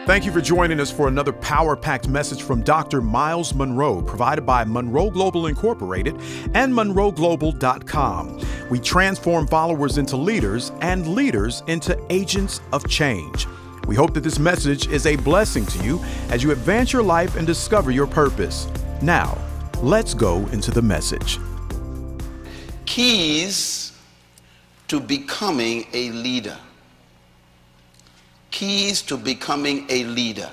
Thank you for joining us for another power-packed message from Dr. Myles Munroe, provided by Munroe Global Incorporated and MunroeGlobal.com. We transform followers into leaders and leaders into agents of change. We hope that this message is a blessing to you as you advance your life and discover your purpose. Now, let's go into the message. Keys to becoming a leader. Keys to becoming a leader.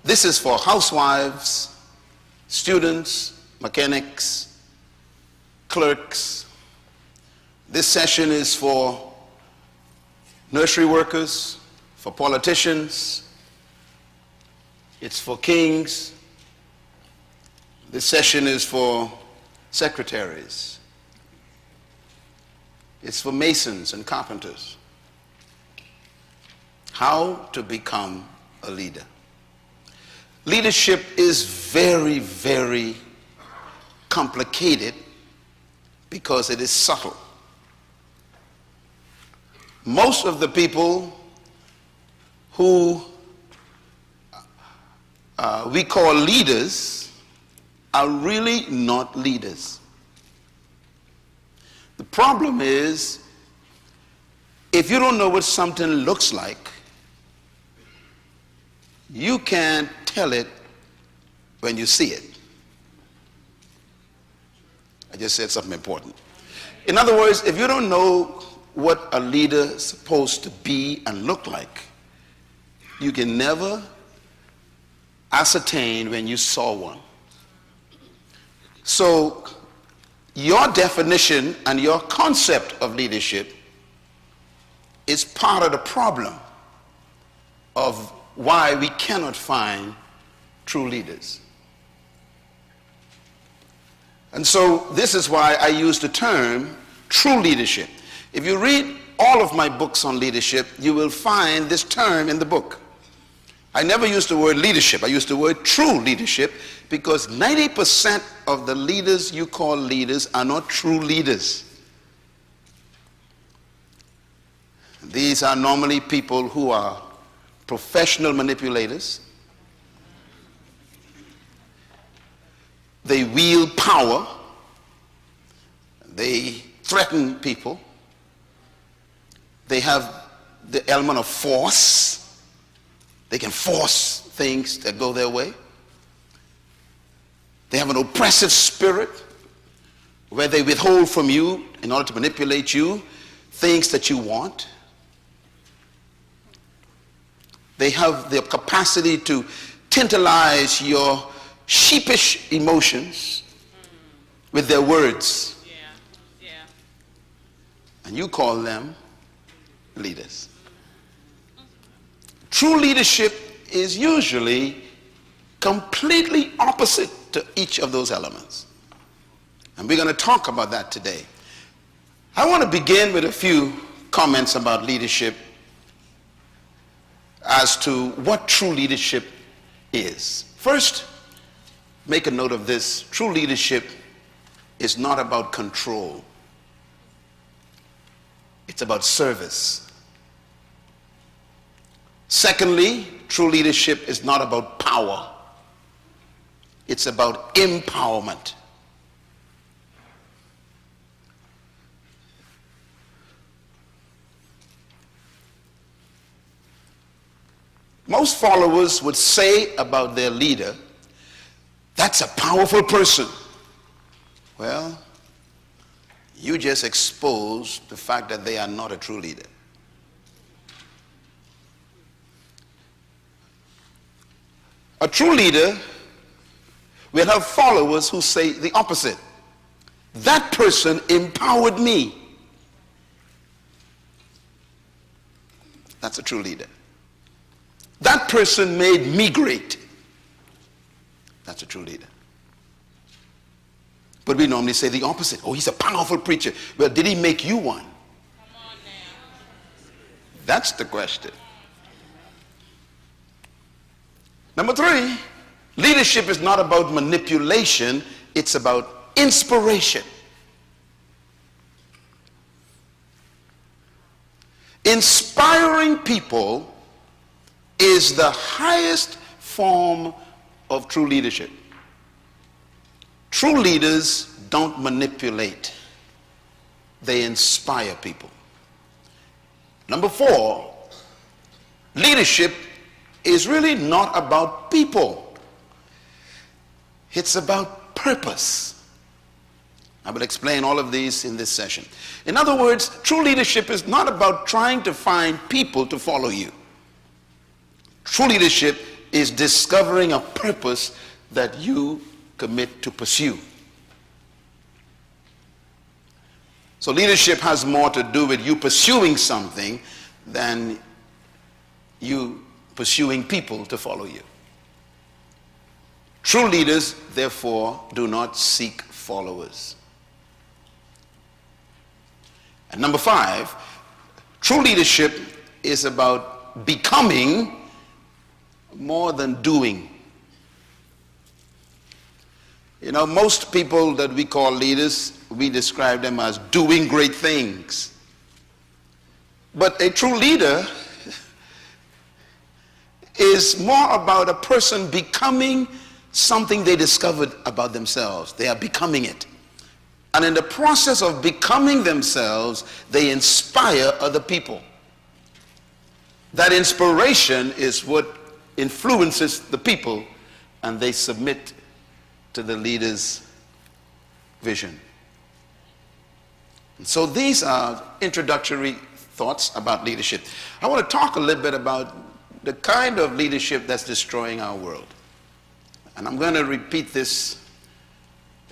This is for housewives, students, mechanics, clerks. This session is for nursery workers, for politicians. It's for kings. This session is for secretaries. It's for masons and carpenters. How to become a leader. Leadership is very, very complicated because it is subtle. Most of the people who we call leaders are really not leaders. The problem is, if you don't know what something looks like, you can't tell it when you see it. I just said something important. In other words, if you don't know what a leader is supposed to be and look like, you can never ascertain when you saw one. So your definition and your concept of leadership is part of the problem of why we cannot find true leaders. And so this is why I use the term true leadership. If you read all of my books on leadership, you will find this term in the book. I never use the word leadership. I use the word true leadership because 90% of the leaders you call leaders are not true leaders. These are normally people who are professional manipulators. They wield power. They threaten people. They have the element of force. They can force things that go their way. They have an oppressive spirit where they withhold from you in order to manipulate you things that you want. They have the capacity to tantalize your sheepish emotions with their words. And you call them leaders. True leadership is usually completely opposite to each of those elements. And we're going to talk about that today. I want to begin with a few comments about leadership as to what true leadership is. First, make a note of this. True leadership is not about control. It's about service. Secondly, true leadership is not about power. It's about empowerment. Most followers would say about their leader, that's a powerful person. Well, you just exposed the fact that they are not a true leader. A true leader will have followers who say the opposite. That person empowered me. That's a true leader. That person made me great. That's a true leader. But we normally say the opposite. Oh, he's a powerful preacher. Well, did he make you one? Come on now. That's the question. Number three, leadership is not about manipulation, it's about inspiration. Inspiring people is the highest form of true leadership. True leaders don't manipulate. They inspire people. Number 4, leadership is really not about people. It's about purpose. I will explain all of these in this session. In other words, true leadership is not about trying to find people to follow you. True leadership is discovering a purpose that you commit to pursue. So leadership has more to do with you pursuing something than you pursuing people to follow you. True leaders, therefore, do not seek followers. And number 5, true leadership is about becoming more than doing. You know, most people that we call leaders, we describe them as doing great things. But a true leader is more about a person becoming something they discovered about themselves. They are becoming it. And in the process of becoming themselves, they inspire other people. That inspiration is what influences the people, and they submit to the leader's vision. And so these are introductory thoughts about leadership. I want to talk a little bit about the kind of leadership that's destroying our world. And I'm going to repeat this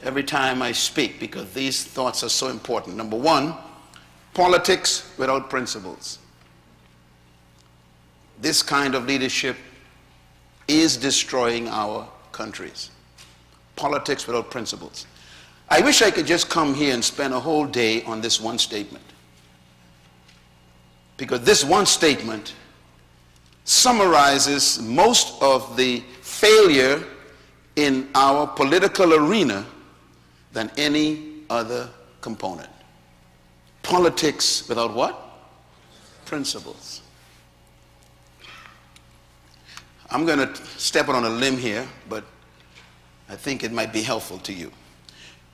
every time I speak because these thoughts are so important. Number 1, politics without principles. This kind of leadership is destroying our countries. Politics without principles. I wish I could just come here and spend a whole day on this one statement. Because this one statement summarizes most of the failure in our political arena than any other component. Politics without what? Principles. I'm going to step out on a limb here, but I think it might be helpful to you.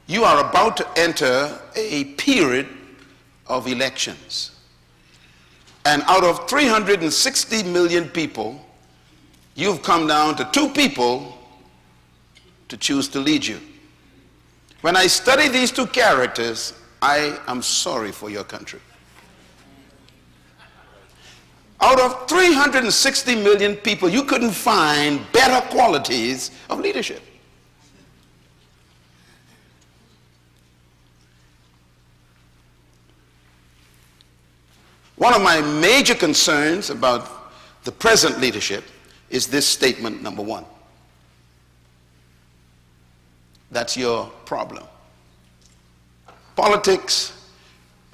You are about to enter a period of elections. And out of 360 million people, you've come down to 2 people to choose to lead you. When I study these 2 characters, I am sorry for your country. Out of 360 million people, you couldn't find better qualities of leadership. One of my major concerns about the present leadership is this statement, number 1. That's your problem. Politics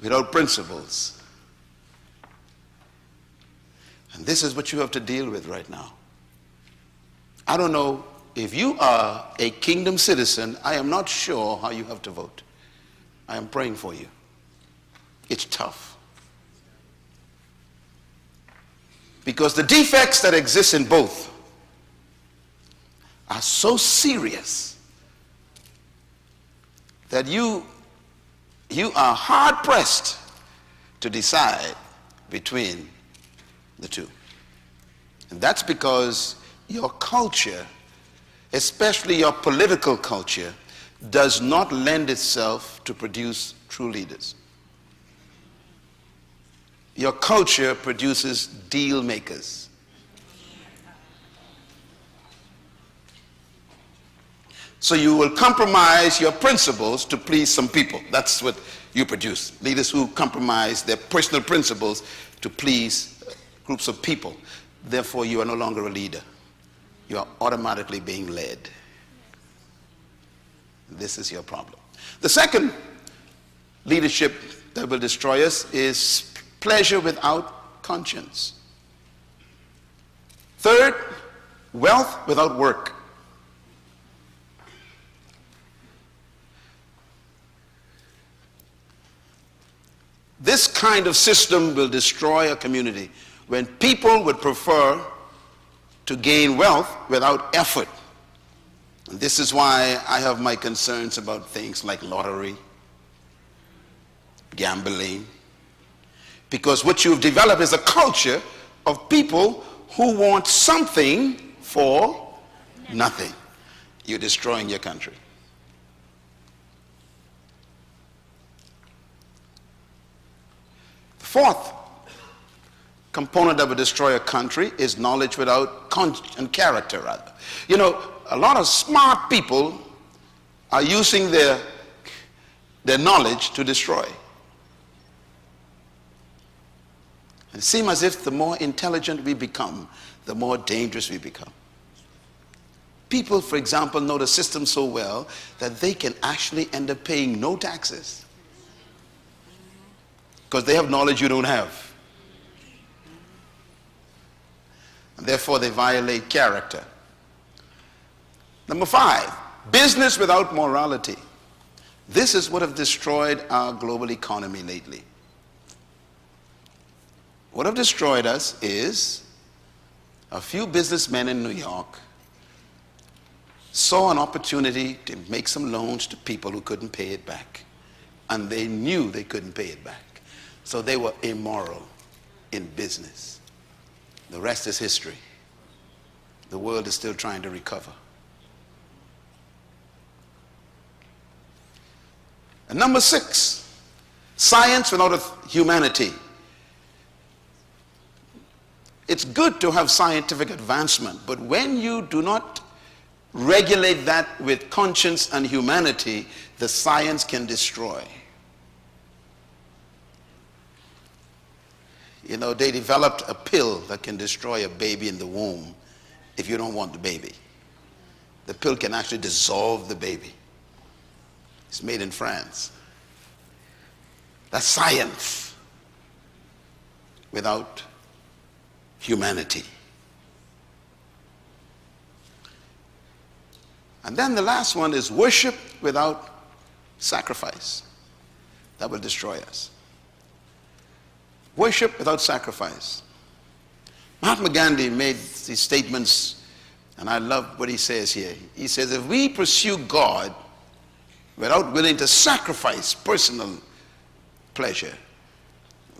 without principles. And this is what you have to deal with right now. I don't know if you are a kingdom citizen. I am not sure how you have to vote. I am praying for you. It's tough. Because the defects that exist in both are so serious that you are hard-pressed to decide between the 2. And that's because your culture, especially your political culture, does not lend itself to produce true leaders. Your culture produces deal makers. So you will compromise your principles to please some people. That's what you produce. Leaders who compromise their personal principles to please groups of people. Therefore, you are no longer a leader. You are automatically being led. This is your problem. The second leadership that will destroy us is pleasure without conscience. Third, wealth without work. This kind of system will destroy a community when people would prefer to gain wealth without effort. And this is why I have my concerns about things like lottery, gambling, because what you've developed is a culture of people who want something for nothing. You're destroying your country. The fourth component that will destroy a country is knowledge without and character, rather. You know, a lot of smart people are using their knowledge to destroy. It seems as if the more intelligent we become, the more dangerous we become. People, for example, know the system so well that they can actually end up paying no taxes because they have knowledge you don't have. And therefore, they violate character. Number 5, business without morality. This is what has destroyed our global economy lately. What have destroyed us is a few businessmen in New York saw an opportunity to make some loans to people who couldn't pay it back. And they knew they couldn't pay it back. So they were immoral in business. The rest is history. The world is still trying to recover. And number 6, science without humanity. It's good to have scientific advancement, but when you do not regulate that with conscience and humanity, the science can destroy. You know, they developed a pill that can destroy a baby in the womb if you don't want the baby. The pill can actually dissolve the baby. It's made in France. That's science without humanity. And then the last one is worship without sacrifice. That will destroy us. Worship without sacrifice. Mahatma Gandhi made these statements, and I love what he says here. He says, if we pursue God without willing to sacrifice personal pleasure,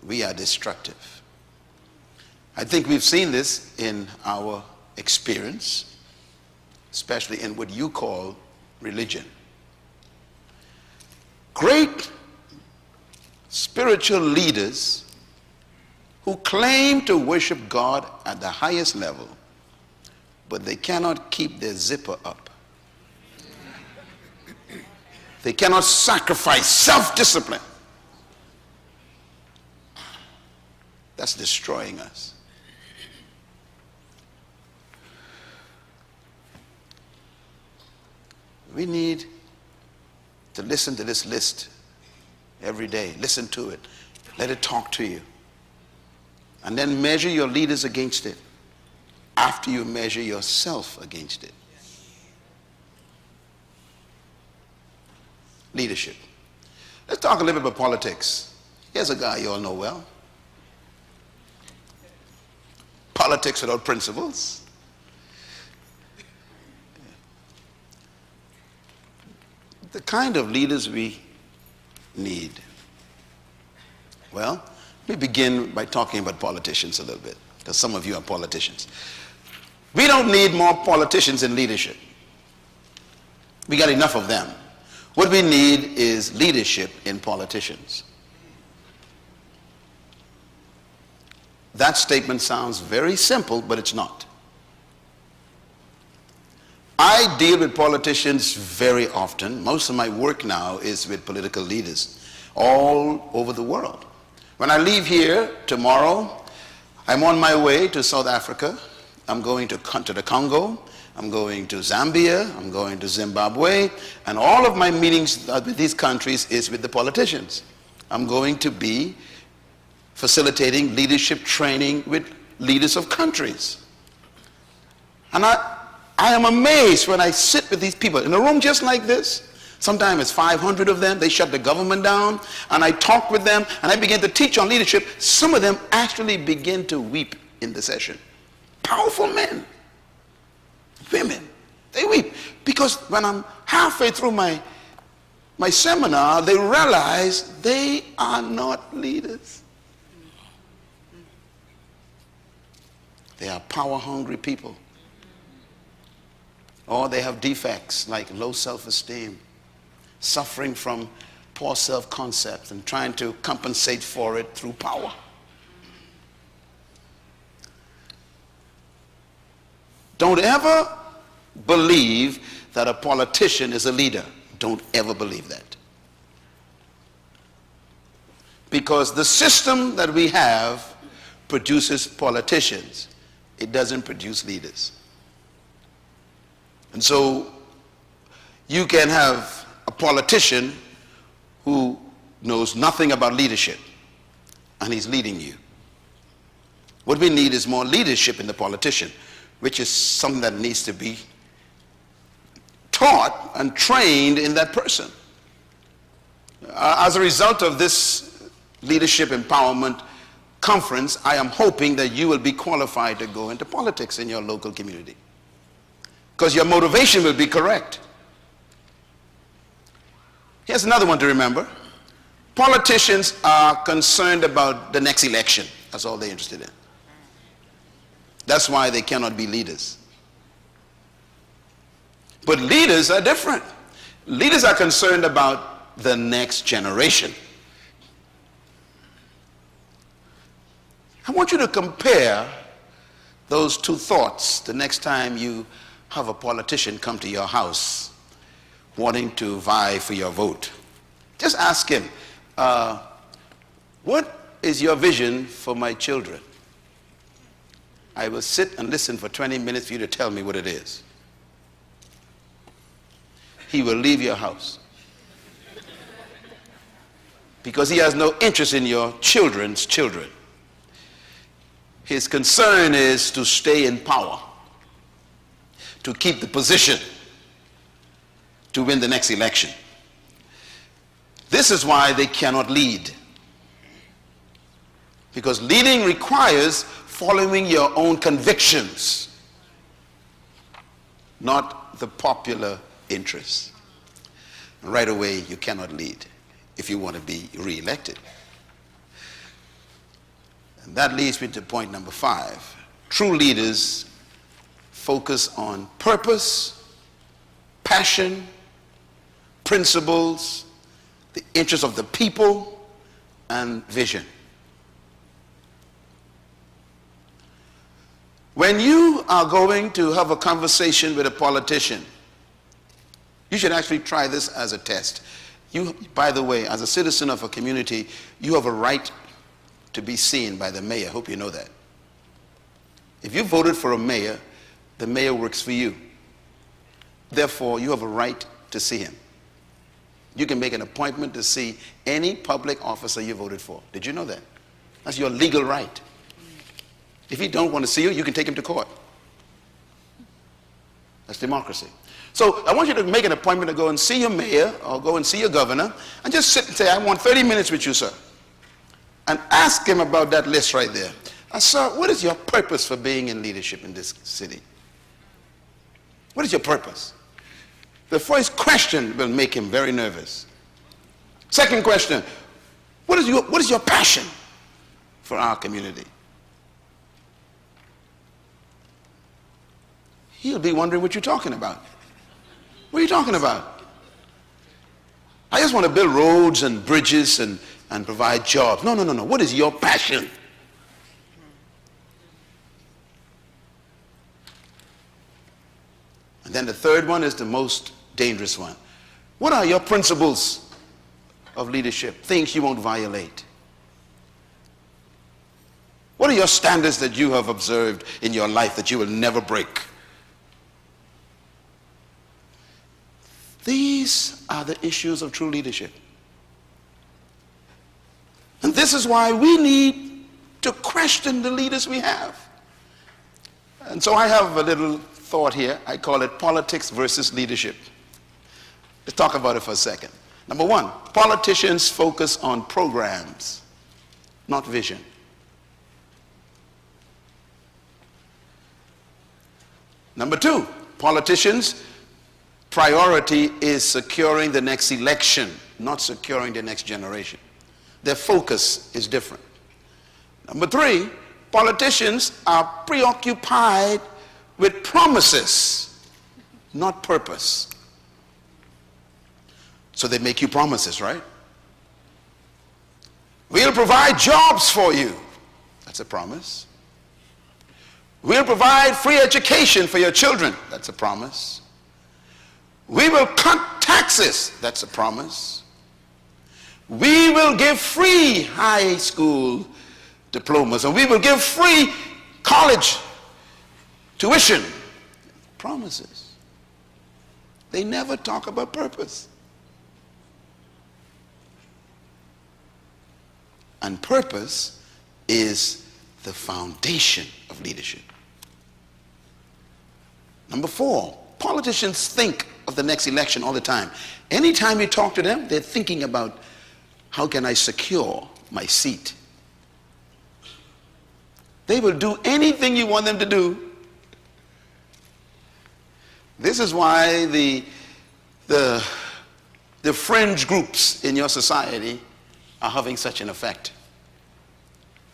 we are destructive. I think we've seen this in our experience, especially in what you call religion. Great spiritual leaders who claim to worship God at the highest level, but they cannot keep their zipper up. They cannot sacrifice self-discipline. That's destroying us. We need to listen to this list every day. Listen to it. Let it talk to you. And then measure your leaders against it after you measure yourself against it. Leadership. Let's talk a little bit about politics. Here's a guy you all know well. Politics without principles. The kind of leaders we need. Well, let me begin by talking about politicians a little bit, because some of you are politicians. We don't need more politicians in leadership. We got enough of them. What we need is leadership in politicians. That statement sounds very simple, but it's not. I deal with politicians very often. Most of my work now is with political leaders all over the world. When I leave here tomorrow, I'm on my way to South Africa. I'm going to the Congo. I'm going to Zambia. I'm going to Zimbabwe. And all of my meetings with these countries is with the politicians. I'm going to be facilitating leadership training with leaders of countries. And I am amazed when I sit with these people in a room just like this. Sometimes it's 500 of them. They shut the government down. And I talk with them and I begin to teach on leadership. Some of them actually begin to weep in the session. Powerful men. Women, they weep. Because when I'm halfway through my seminar, they realize they are not leaders. They are power-hungry people. Or they have defects like low self-esteem, suffering from poor self-concept and trying to compensate for it through power. Don't ever believe that a politician is a leader. Don't ever believe that. Because the system that we have produces politicians. It doesn't produce leaders. And so you can have a politician who knows nothing about leadership, and he's leading you. What we need is more leadership in the politician, which is something that needs to be taught and trained in that person. As a result of this leadership empowerment conference, I am hoping that you will be qualified to go into politics in your local community, because your motivation will be correct. Here's another one to remember. Politicians are concerned about the next election. That's all they're interested in. That's why they cannot be leaders. But leaders are different. Leaders are concerned about the next generation. I want you to compare those two thoughts the next time you have a politician come to your house wanting to vie for your vote. Just ask him, what is your vision for my children? I will sit and listen for 20 minutes for you to tell me what it is. He will leave your house because he has no interest in your children's children. His concern is to stay in power, to keep the position, to win the next election. This is why they cannot lead. Because leading requires following your own convictions, not the popular interests. And right away, you cannot lead if you want to be re-elected. And that leads me to point number 5. True leaders focus on purpose, passion, principles, the interests of the people, and vision. When you are going to have a conversation with a politician, you should actually try this as a test. You, by the way, as a citizen of a community, you have a right to be seen by the mayor. Hope you know that. If you voted for a mayor, the mayor works for you. Therefore, you have a right to see him. You can make an appointment to see any public officer you voted for. Did you know that? That's your legal right. If he don't want to see you, you can take him to court. That's democracy. So I want you to make an appointment to go and see your mayor or go and see your governor and just sit and say, I want 30 minutes with you, sir. And ask him about that list right there. Sir, what is your purpose for being in leadership in this city? What is your purpose? The first question will make him very nervous. Second question, what is your passion for our community? He'll be wondering what you're talking about. What are you talking about? I just want to build roads and bridges and provide jobs. No. What is your passion? And then the third one is the most dangerous one. What are your principles of leadership? Things you won't violate. What are your standards that you have observed in your life that you will never break? These are the issues of true leadership. And this is why we need to question the leaders we have. And so I have a little thought here. I call it politics versus leadership. Let's talk about it for a second. Number 1, politicians focus on programs, not vision. Number 2, Politicians' priority is securing the next election, not securing the next generation. Their focus is different. Number three, politicians are preoccupied with promises, not purpose. So they make you promises, right? We'll provide jobs for you. That's a promise. We'll provide free education for your children. That's a promise. We will cut taxes. That's a promise. We will give free high school diplomas, and we will give free college tuition. Promises. They never talk about purpose. And purpose is the foundation of leadership. Number four, politicians think of the next election all the time. Anytime you talk to them, they're thinking about, how can I secure my seat? They will do anything you want them to do. This is why the fringe groups in your society are having such an effect.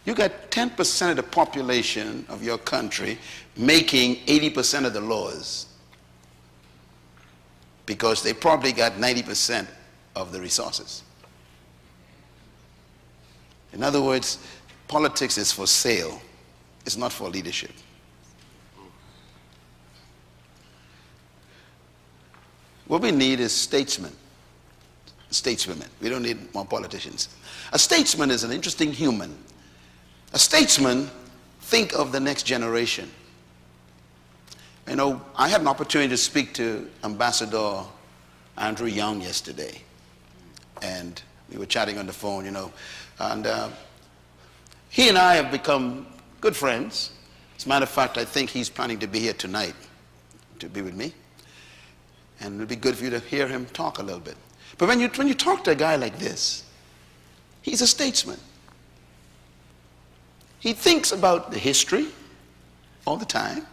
You got 10% of the population of your country making 80% of the laws because they probably got 90% of the resources. In other words, politics is for sale. It's not for leadership. What we need is statesmen, stateswomen. We don't need more politicians. A statesman is an interesting human. A statesman think of the next generation. You know, I had an opportunity to speak to Ambassador Andrew Young yesterday, and we were chatting on the phone, you know, and he and I have become good friends. As a matter of fact, I think he's planning to be here tonight to be with me, and it'll be good for you to hear him talk a little bit. But when you talk to a guy like this, he's a statesman. He thinks about the history all the time.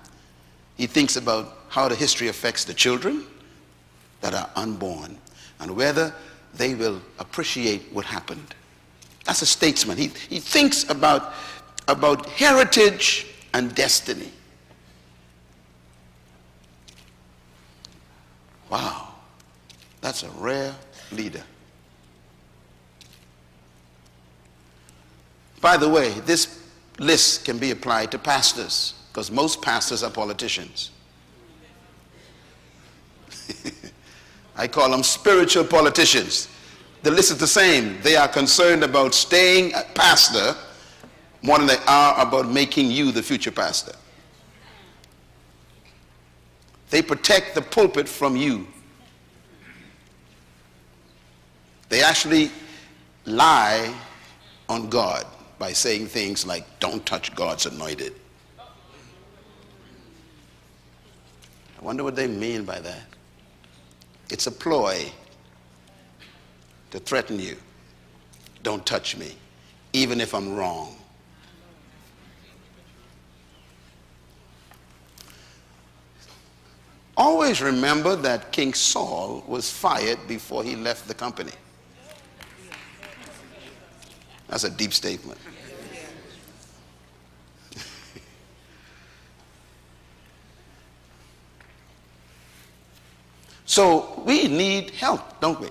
He thinks about how the history affects the children that are unborn and whether they will appreciate what happened. That's a statesman. He thinks about heritage and destiny. Wow, that's a rare leader. By the way, this list can be applied to pastors, because most pastors are politicians. I call them spiritual politicians. The list is the same. They are concerned about staying a pastor more than they are about making you the future pastor. They protect the pulpit from you. They actually lie on God by saying things like, don't touch God's anointed. I wonder what they mean by that. It's a ploy to threaten you. Don't touch me, even if I'm wrong. Always remember that King Saul was fired before he left the company. That's a deep statement. So we need help, don't we,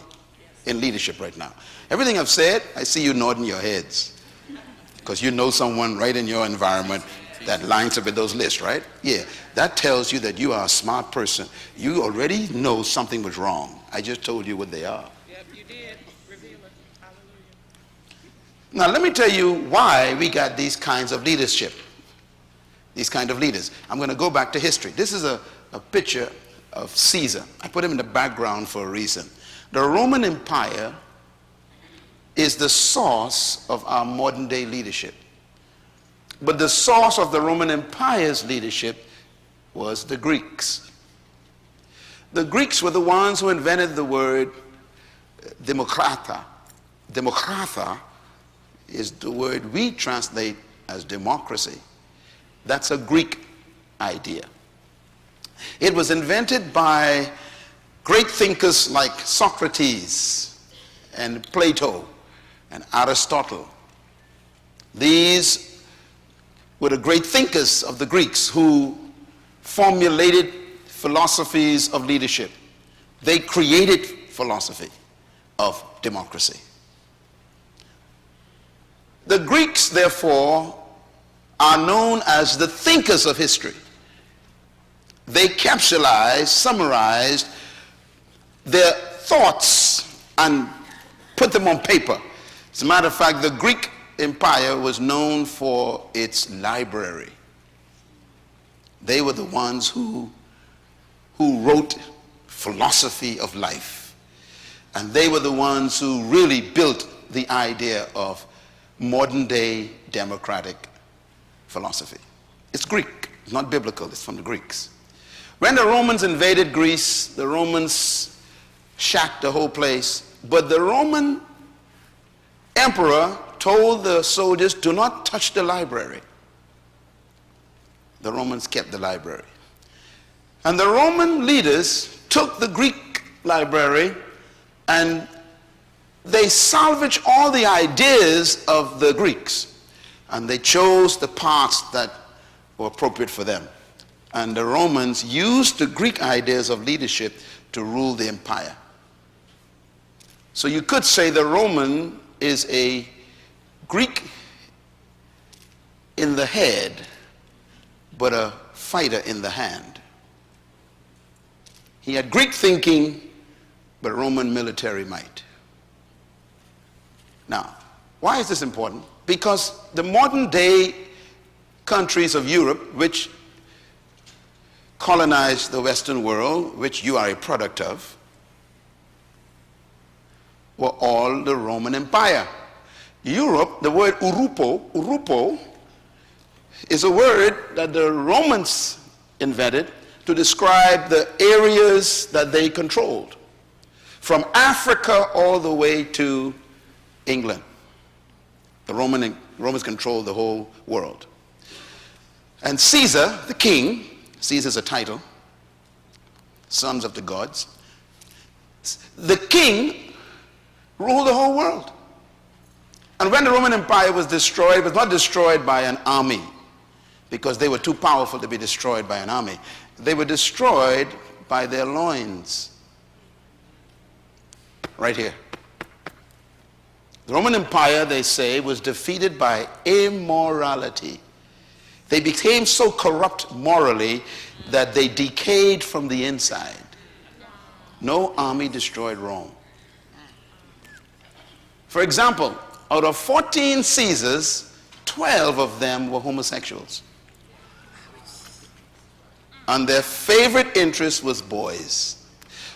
in leadership right now. Everything I've said, I see you nodding your heads because you know someone right in your environment that lines up with those lists, right? Yeah, that tells you that you are a smart person. You already know something was wrong. I just told you what they are. Yep, you did. Reveal it. Hallelujah. Now, let me tell you why we got these kinds of leadership, these kind of leaders. I'm going to go back to history. This is a picture of Caesar. I put him in the background for a reason. The Roman Empire is the source of our modern day leadership. But the source of the Roman Empire's leadership was the Greeks. The Greeks were the ones who invented the word demokrata. Demokrata is the word we translate as democracy. That's a Greek idea. It was invented by great thinkers like Socrates and Plato and Aristotle. These were the great thinkers of the Greeks who formulated philosophies of leadership. They created philosophy of democracy. The Greeks, therefore, are known as the thinkers of history. They capsulized, summarized their thoughts and put them on paper. As a matter of fact, the Greek Empire was known for its library. They were the ones who wrote philosophy of life. And they were the ones who really built the idea of modern day democratic philosophy. It's Greek, not biblical, it's from the Greeks. When the Romans invaded Greece, the Romans shacked the whole place, but the Roman emperor told the soldiers, do not touch the library. The Romans kept the library. And the Roman leaders took the Greek library and they salvaged all the ideas of the Greeks, and they chose the parts that were appropriate for them. And the Romans used the Greek ideas of leadership to rule the empire. So you could say the Roman is a Greek in the head, but a fighter in the hand. He had Greek thinking, but Roman military might. Now, why is this important? Because the modern day countries of Europe, which colonized the Western world, which you are a product of, were all the Roman Empire. Europe, the word urupo is a word that the Romans invented to describe the areas that they controlled, from Africa all the way to England. The Romans controlled the whole world. And Caesar, the king, Caesar's a title, sons of the gods, the king ruled the whole world. And when the Roman Empire was destroyed, it was not destroyed by an army, because they were too powerful to be destroyed by an army. They were destroyed by their loins. Right here. The Roman Empire, they say, was defeated by immorality. They became so corrupt morally that they decayed from the inside. No army destroyed Rome. For example, out of 14 Caesars, 12 of them were homosexuals. And their favorite interest was boys.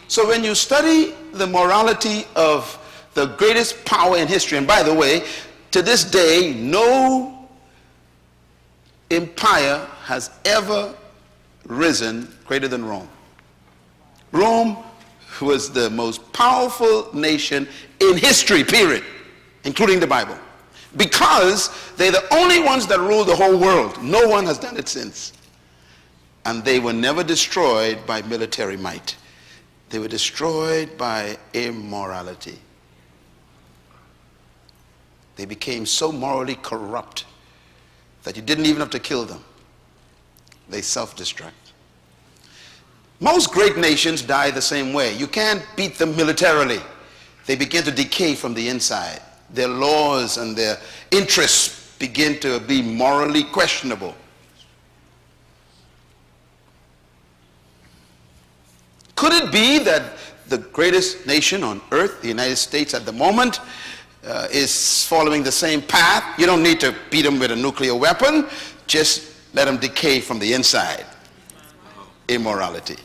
So when you study the morality of the greatest power in history, and by the way, to this day, no empire has ever risen greater than Rome. Rome was the most powerful nation in history, period, including the Bible, because they're the only ones that rule the whole world. No one has done it since. And they were never destroyed by military might. They were destroyed by immorality. They became so morally corrupt that you didn't even have to kill them. They self-destruct. Most great nations die the same way. You can't beat them militarily. They begin to decay from the inside. Their laws and their interests begin to be morally questionable. Could it be that the greatest nation on earth, the United States at the moment, is following the same path? You don't need to beat them with a nuclear weapon. Just let them decay from the inside. Immorality.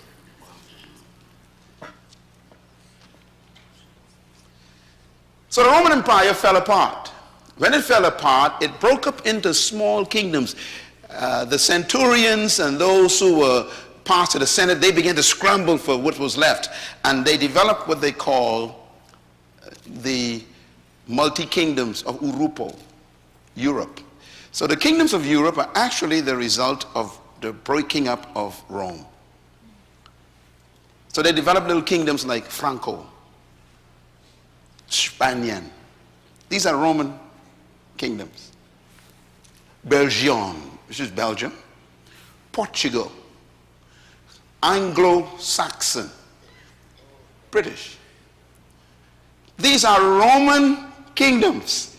So the Roman Empire fell apart. When it fell apart, it broke up into small kingdoms. The centurions and those who were parts of the Senate, they began to scramble for what was left. And they developed what they call the multi-kingdoms of Europe. So the kingdoms of Europe are actually the result of the breaking up of Rome. So they developed little kingdoms like Franco, Spanian. These are Roman kingdoms. Belgium, which is Belgium. Portugal. Anglo-Saxon. British. These are Roman kingdoms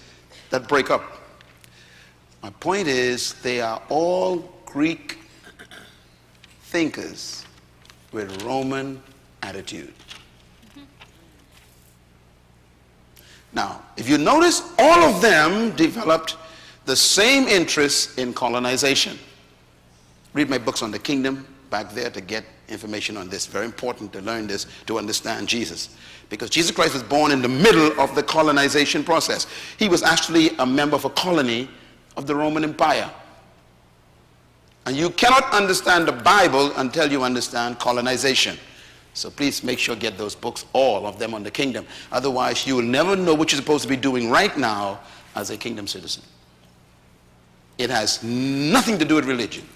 that break up. My point is, they are all Greek thinkers with Roman attitude. Now, if you notice, all of them developed the same interest in colonization. Read my books on the kingdom back there to get information on this. Very important to learn this to understand Jesus. Because Jesus Christ was born in the middle of the colonization process. He was actually a member of a colony of the Roman Empire. And you cannot understand the Bible until you understand colonization. So please make sure you get those books, all of them on the kingdom. Otherwise, you will never know what you're supposed to be doing right now as a kingdom citizen. It has nothing to do with religion.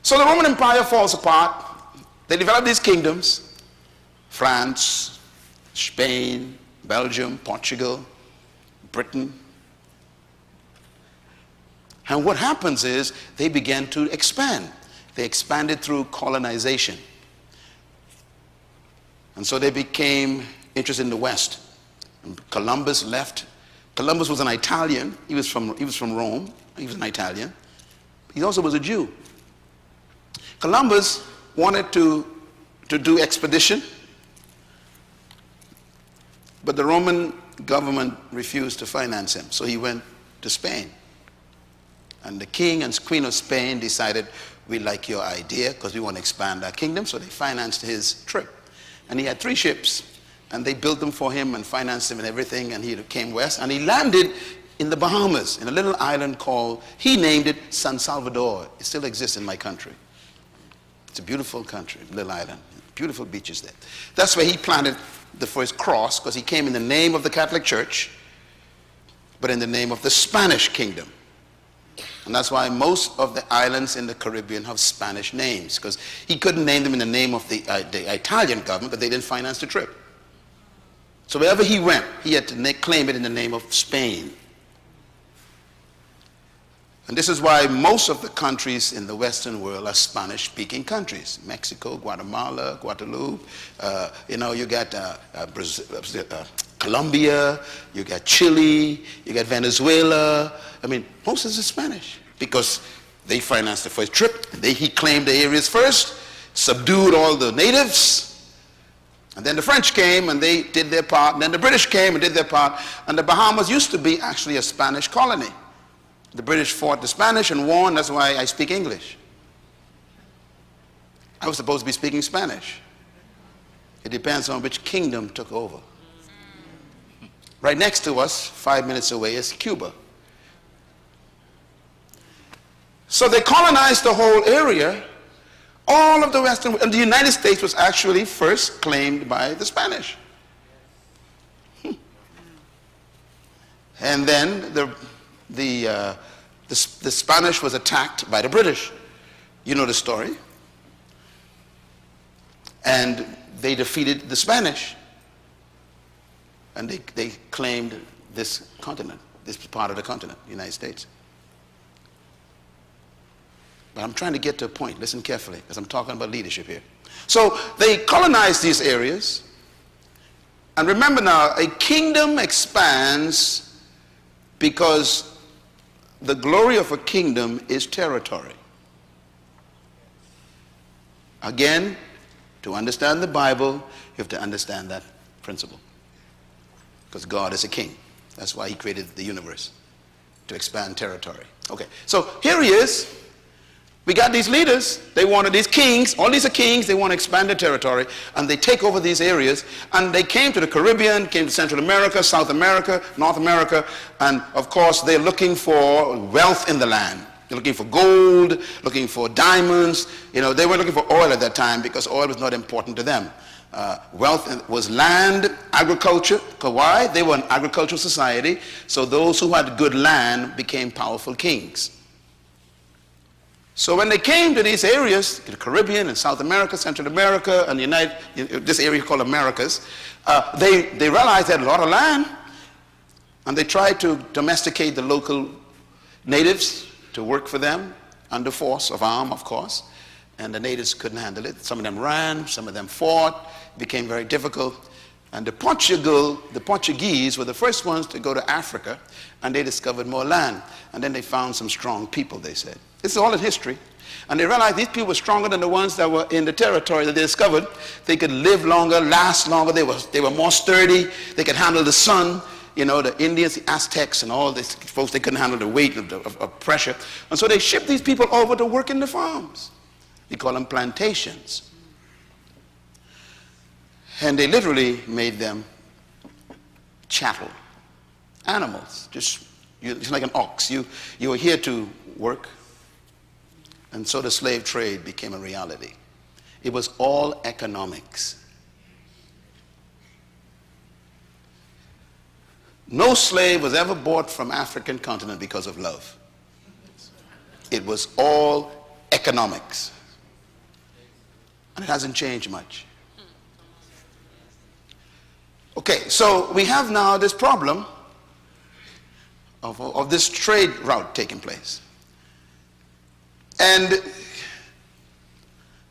So the Roman Empire falls apart. They develop these kingdoms: France, Spain, Belgium, Portugal, Britain. And what happens is they began to expand. They expanded through colonization. And so they became interested in the West. And Columbus left. Columbus was an Italian. He was from Rome. He was an Italian. He also was a Jew. Columbus wanted to do expedition, but the Roman government refused to finance him. So he went to Spain. And the king and queen of Spain decided, we like your idea because we want to expand our kingdom. So they financed his trip. And he had 3 ships. And they built them for him and financed him and everything. And he came west. And he landed in the Bahamas, in a little island called, he named it San Salvador. It still exists in my country. It's a beautiful country, little island. Beautiful beaches there. That's where he planted the first cross, because he came in the name of the Catholic Church, but in the name of the Spanish kingdom. And that's why most of the islands in the Caribbean have Spanish names, because he couldn't name them in the name of the Italian government, but they didn't finance the trip. So wherever he went, he had to claim it in the name of Spain. And this is why most of the countries in the Western world are Spanish-speaking countries. Mexico, Guatemala, Guadeloupe, you got Brazil, Colombia, you got Chile, you got Venezuela. I mean, most of it is Spanish because they financed the first trip. He claimed the areas first, subdued all the natives, and then the French came and they did their part, and then the British came and did their part, and the Bahamas used to be actually a Spanish colony. The British fought the Spanish and won. That's why I speak English. I was supposed to be speaking Spanish. It depends on which kingdom took over. Right next to us, 5 minutes away, is Cuba. So they colonized the whole area. All of the Western, and the United States was actually first claimed by the Spanish. And then the Spanish was attacked by the British. You know the story. And they defeated the Spanish. And they claimed this continent, this part of the continent, the United States. But I'm trying to get to a point. Listen carefully, because I'm talking about leadership here. So they colonized these areas. And remember now, a kingdom expands because the glory of a kingdom is territory. Again, to understand the Bible, you have to understand that principle. Because God is a king. That's why he created the universe, to expand territory. Okay, so here he is. We got these leaders. They wanted these kings. All these are kings. They want to expand their territory. And they take over these areas. And they came to the Caribbean, came to Central America, South America, North America. And, of course, they're looking for wealth in the land. They're looking for gold, looking for diamonds. You know, they were looking for oil at that time because oil was not important to them. Wealth was land, agriculture. Why? They were an agricultural society. So those who had good land became powerful kings. So when they came to these areas, the Caribbean and South America, Central America, and this area called Americas, they realized they had a lot of land, and they tried to domesticate the local natives to work for them under force of arm, of course, and the natives couldn't handle it. Some of them ran, some of them fought. It became very difficult. And the Portuguese were the first ones to go to Africa, and they discovered more land. And then they found some strong people, they said. This is all in history. And they realized these people were stronger than the ones that were in the territory that they discovered. They could live longer, last longer. They were more sturdy. They could handle the sun. You know, the Indians, the Aztecs, and all these folks, they couldn't handle the weight of pressure. And so they shipped these people over to work in the farms. We call them plantations. And they literally made them chattel, animals, just like an ox. You were here to work, and so the slave trade became a reality. It was all economics. No slave was ever bought from African continent because of love. It was all economics. And it hasn't changed much. Okay, so we have now this problem of this trade route taking place. And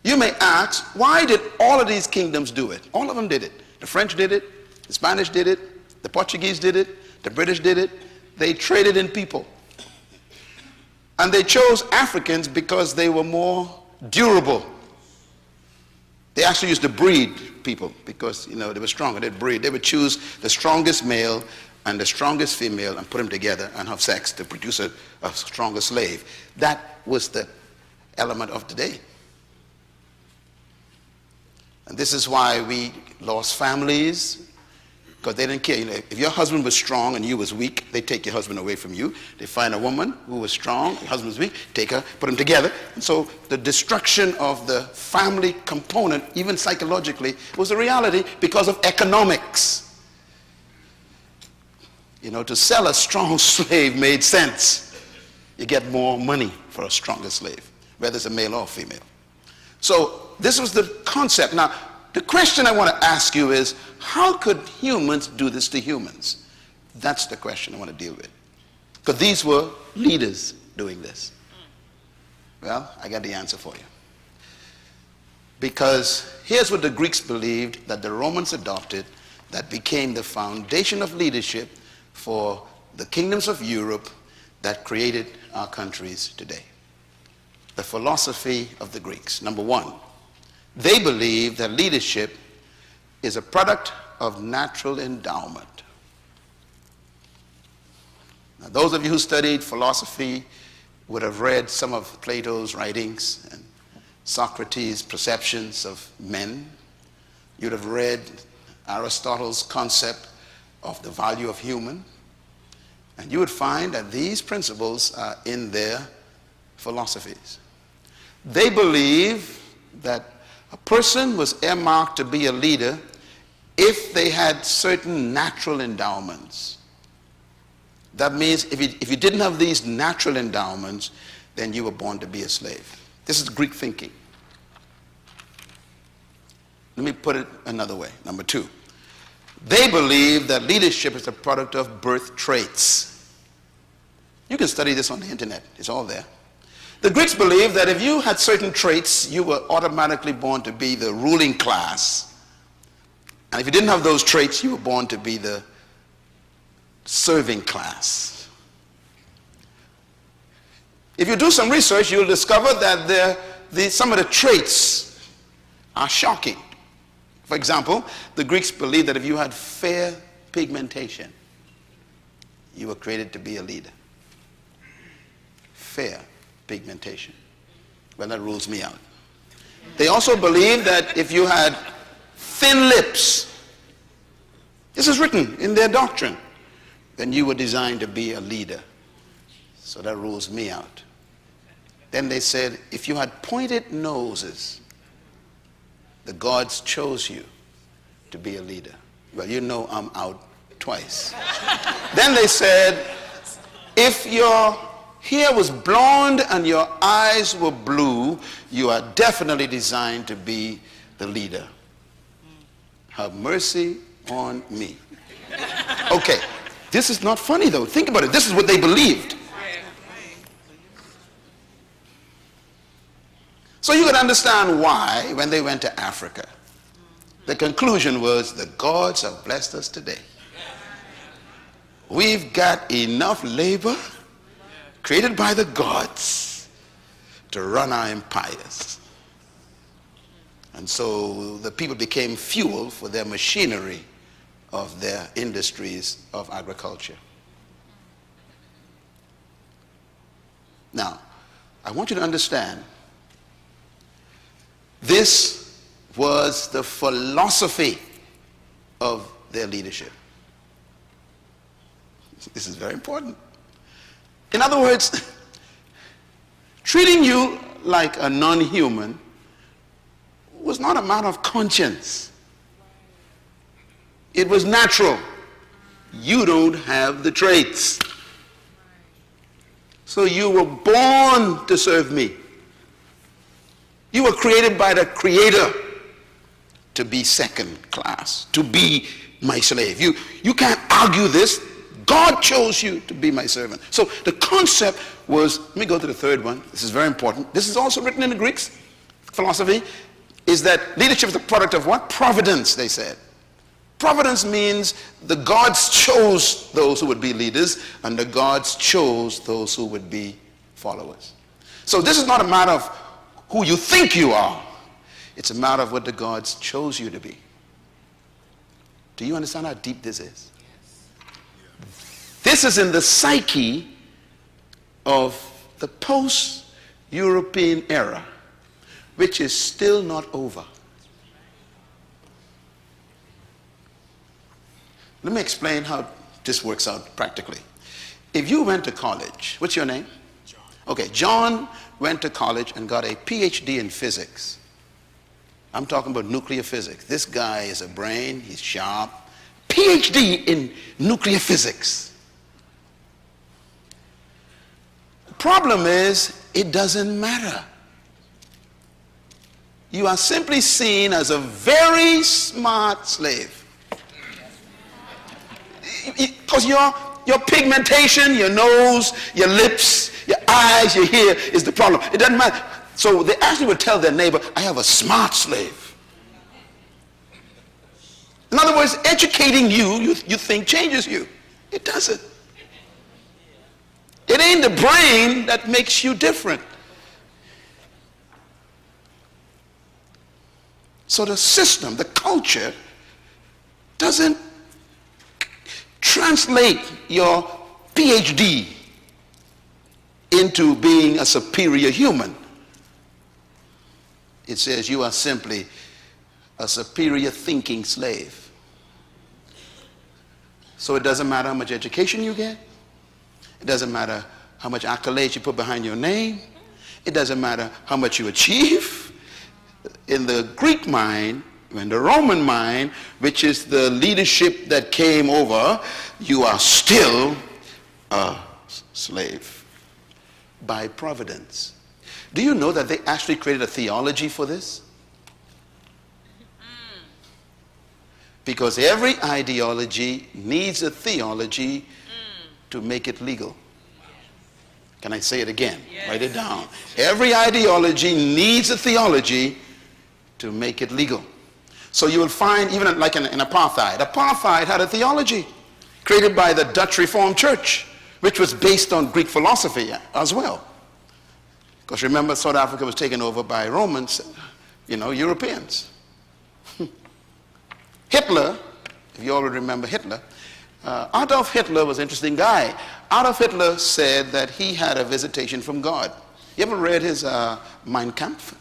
you may ask, why did all of these kingdoms do it? All of them did it. The French did it, the Spanish did it, the Portuguese did it, the British did it. They traded in people. And they chose Africans because they were more durable. They actually used to breed people because, you know, they were stronger. They'd breed. They would choose the strongest male and the strongest female and put them together and have sex to produce a stronger slave. That was the element of today. And this is why we lost families, because they didn't care. You know, if your husband was strong and you was weak, they take your husband away from you. They find a woman who was strong, your husband was weak, take her, put them together. And so the destruction of the family component, even psychologically, was a reality because of economics. You know, to sell a strong slave made sense. You get more money for a stronger slave, whether it's a male or female. So this was the concept. Now, the question I want to ask you is, how could humans do this to humans? That's the question I want to deal with. Because these were leaders doing this. Well, I got the answer for you. Because here's what the Greeks believed that the Romans adopted that became the foundation of leadership for the kingdoms of Europe that created our countries today. The philosophy of the Greeks. Number one, they believe that leadership is a product of natural endowment. Now, those of you who studied philosophy would have read some of Plato's writings and Socrates' perceptions of men. You'd have read Aristotle's concept of the value of human. And you would find that these principles are in their philosophies. They believe that a person was earmarked to be a leader if they had certain natural endowments. That means if you didn't have these natural endowments, then you were born to be a slave. This is Greek thinking. Let me put it another way. Number two, they believe that leadership is a product of birth traits. You can study this on the internet. It's all there. The Greeks believed that if you had certain traits, you were automatically born to be the ruling class. And if you didn't have those traits, you were born to be the serving class. If you do some research, you'll discover that some of the traits are shocking. For example, the Greeks believed that if you had fair pigmentation, you were created to be a leader. Fair pigmentation. Well, that rules me out. They also believed that if you had thin lips, this is written in their doctrine, then you were designed to be a leader. So that rules me out. Then they said, if you had pointed noses, the gods chose you to be a leader. Well, you know I'm out twice. Then they said, if your hair was blonde and your eyes were blue, you are definitely designed to be the leader. Have mercy on me. Okay, this is not funny though. Think about it. This is what they believed. So you can understand why, when they went to Africa, the conclusion was, the gods have blessed us today. We've got enough labor created by the gods to run our empires. And so the people became fuel for their machinery of their industries of agriculture. Now, I want you to understand, this was the philosophy of their leadership. This is very important. In other words, treating you like a non-human was not a matter of conscience. It was natural. You don't have the traits. So you were born to serve me. You were created by the Creator to be second class, to be my slave. You can't argue this. God chose you to be my servant. So the concept was, let me go to the third one. This is very important. This is also written in the Greek's philosophy, is that leadership is the product of what? Providence, they said. Providence means the gods chose those who would be leaders, and the gods chose those who would be followers. So this is not a matter of who you think you are. It's a matter of what the gods chose you to be. Do you understand how deep this is? This is in the psyche of the post-European era, which is still not over. Let me explain how this works out practically. If you went to college, what's your name? John. Okay, John went to college and got a PhD in physics. I'm talking about nuclear physics. This guy is a brain, he's sharp. PhD in nuclear physics. The problem is, it doesn't matter. You are simply seen as a very smart slave. Because your pigmentation, your nose, your lips, your eyes, your hair is the problem. It doesn't matter. So they actually would tell their neighbor, I have a smart slave. In other words, educating you think changes you. It doesn't. It ain't the brain that makes you different. So the system, the culture, doesn't translate your PhD into being a superior human. It says you are simply a superior thinking slave. So it doesn't matter how much education you get. It doesn't matter how much accolades you put behind your name. It doesn't matter how much you achieve. In the Greek mind, in the Roman mind, which is the leadership that came over, you are still a slave by providence. Do you know that they actually created a theology for this? Because every ideology needs a theology to make it legal. Can I say it again? Yes. Write it down. Every ideology needs a theology to make it legal. So you will find, even like in apartheid, apartheid had a theology created by the Dutch Reformed Church, which was based on Greek philosophy as well. Because remember, South Africa was taken over by Romans, Europeans. Hitler, if you all remember Hitler, Adolf Hitler was an interesting guy. Adolf Hitler said that he had a visitation from God. You ever read his Mein Kampf?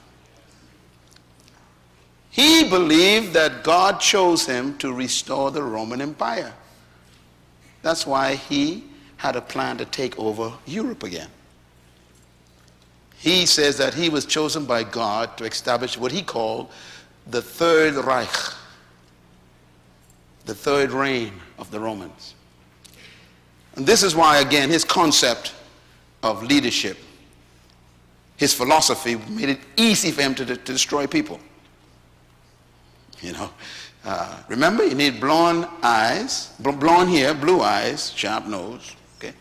He believed that God chose him to restore the Roman Empire. That's why he had a plan to take over Europe again. He says that he was chosen by God to establish what he called the Third Reich, the third reign of the Romans. And this is why, again, his concept of leadership, his philosophy made it easy for him to destroy people. You know, remember, you need blonde eyes, blonde hair, blue eyes, sharp nose. Okay.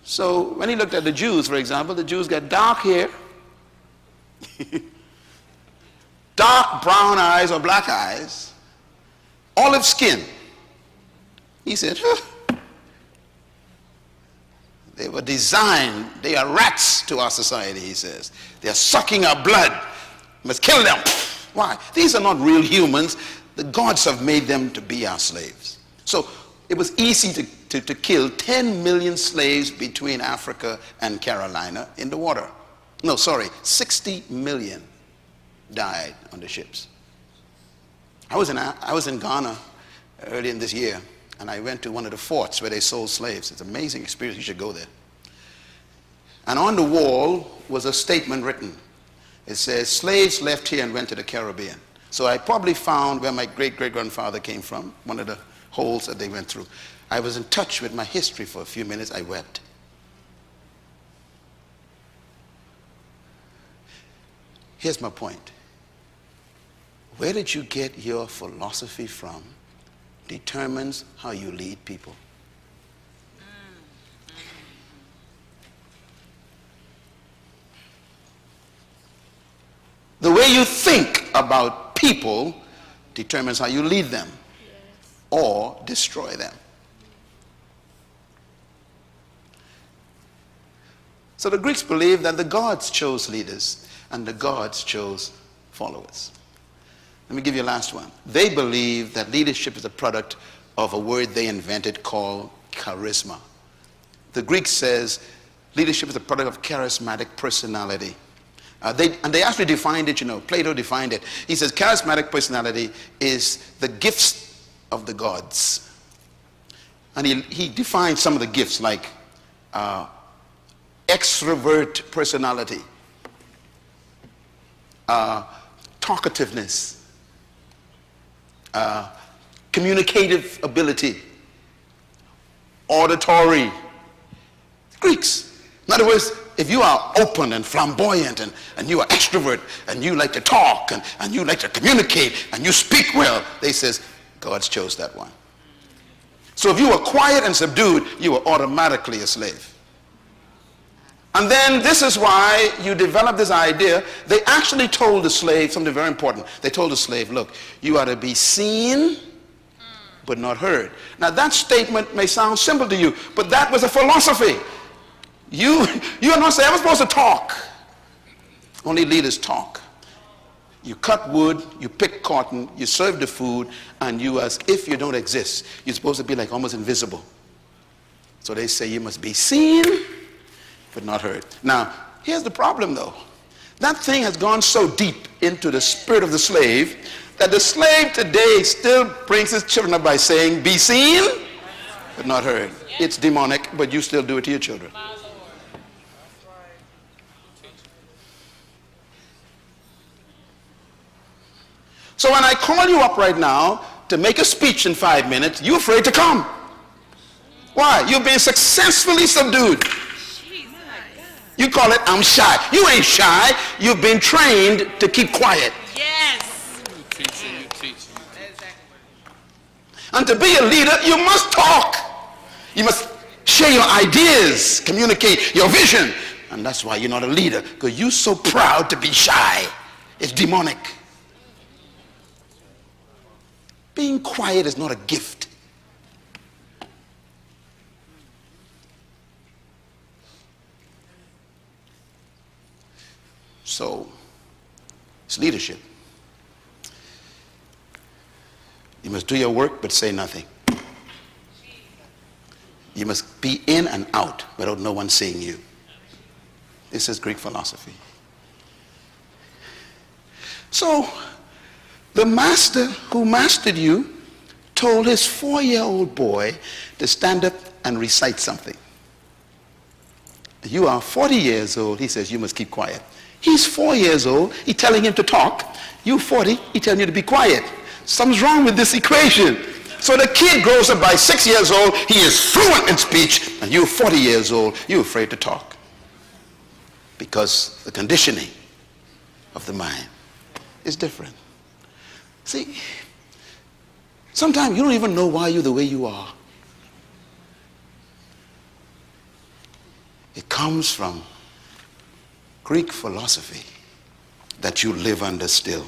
So when he looked at the Jews, for example, the Jews got dark hair, dark brown eyes or black eyes, olive skin. He said, they were designed, they are rats to our society, he says. They are sucking our blood. We must kill them. Why? These are not real humans. The gods have made them to be our slaves. So it was easy to kill 10 million slaves between Africa and Carolina in the water. No, sorry, 60 million died on the ships. I was in Ghana early in this year, and I went to one of the forts where they sold slaves. It's an amazing experience. You should go there. And on the wall was a statement written. It says, slaves left here and went to the Caribbean. So I probably found where my great-great-grandfather came from, one of the holes that they went through. I was in touch with my history for a few minutes. I wept. Here's my point. Where did you get your philosophy from determines how you lead people. The way you think about people determines how you lead them or destroy them. So the Greeks believed that the gods chose leaders and the gods chose followers. Let me give you a last one. They believe that leadership is a product of a word they invented called charisma. The Greek says leadership is a product of charismatic personality. They actually defined it, Plato defined it. He says charismatic personality is the gifts of the gods. And he defined some of the gifts like extrovert personality, talkativeness, communicative ability, auditory. Greeks. In other words, if you are open and flamboyant and you are extrovert and you like to talk and you like to communicate and you speak well, they says, God chose that one. So if you were quiet and subdued, you were automatically a slave. And then this is why you develop this idea. They actually told the slave something very important. They told the slave, look, you are to be seen but not heard. Now that statement may sound simple to you, but that was a philosophy. You are not ever supposed to talk. Only leaders talk. You cut wood, you pick cotton, you serve the food, and you, as if you don't exist, you're supposed to be like almost invisible. So they say you must be seen but not heard. Now, here's the problem though. That thing has gone so deep into the spirit of the slave that the slave today still brings his children up by saying, be seen but not heard. It's demonic, but you still do it to your children. So when I call you up right now to make a speech in 5 minutes, you're afraid to come. Why? You've been successfully subdued. You call it, I'm shy. You ain't shy. You've been trained to keep quiet. Yes. You teach. And to be a leader, you must talk. You must share your ideas, communicate your vision. And that's why you're not a leader, because you're so proud to be shy. It's demonic. Being quiet is not a gift. So, it's leadership. You must do your work but say nothing. You must be in and out without no one seeing you. This is Greek philosophy. So, the master who mastered you told his 4-year-old boy to stand up and recite something. You are 40 years old, he says you must keep quiet. He's 4 years old, he's telling him to talk. You 40, he's telling you to be quiet. Something's wrong with this equation. So the kid grows up by 6 years old, he is fluent in speech, and you're 40 years old, you're afraid to talk. because the conditioning of the mind is different. See, sometimes you don't even know why you're the way you are. It comes from Greek philosophy that you live under still.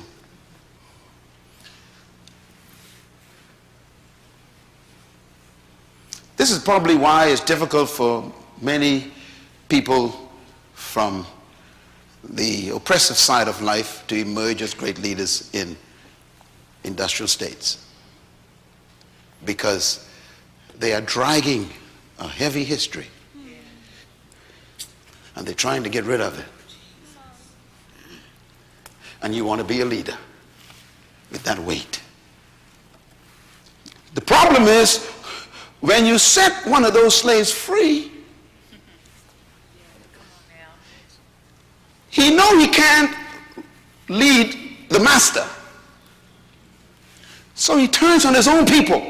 This is probably why it's difficult for many people from the oppressive side of life to emerge as great leaders in industrial states, because they are dragging a heavy history and they're trying to get rid of it. And you want to be a leader with that weight. The problem is, when you set one of those slaves free, he knows he can't lead the master. So he turns on his own people.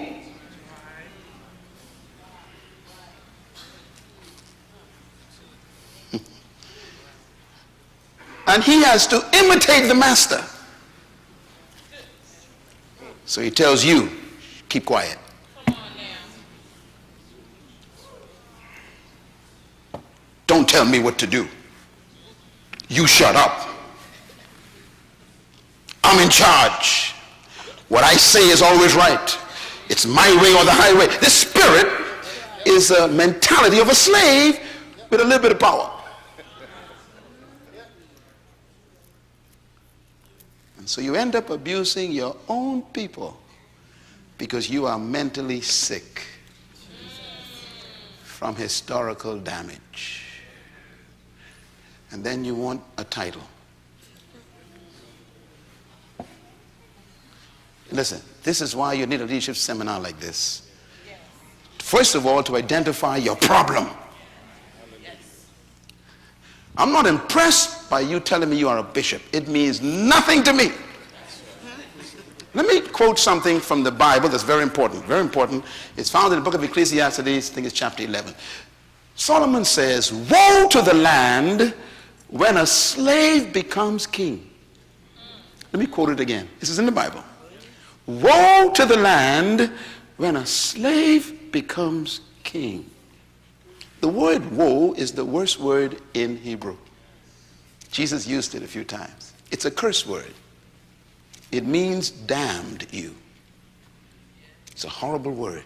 And he has to imitate the master. So he tells you, keep quiet. Don't tell me what to do. You shut up. I'm in charge. What I say is always right. It's my way or the highway. This spirit is a mentality of a slave with a little bit of power. And so you end up abusing your own people because you are mentally sick from historical damage. And then you want a title. Listen, this is why you need a leadership seminar like this. First of all, to identify your problem. I'm not impressed by you telling me you are a bishop. It means nothing to me. Let me quote something from the Bible that's very important. Very important. It's found in the book of Ecclesiastes, I think it's chapter 11. Solomon says, woe to the land when a slave becomes king. Let me quote it again. This is in the Bible. Woe to the land when a slave becomes king. The word woe is the worst word in Hebrew. Jesus used it a few times. It's a curse word. It means damned you. It's a horrible word.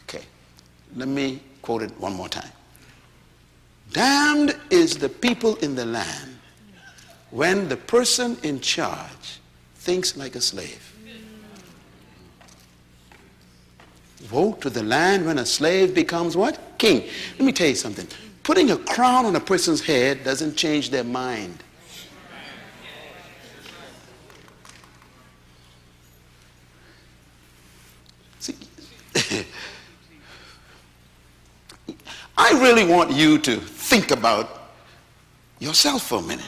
Okay, let me quote it one more time. Damned is the people in the land when the person in charge thinks like a slave. Woe to the land when a slave becomes what? King. Let me tell you something. Putting a crown on a person's head doesn't change their mind. See, I really want you to think about yourself for a minute.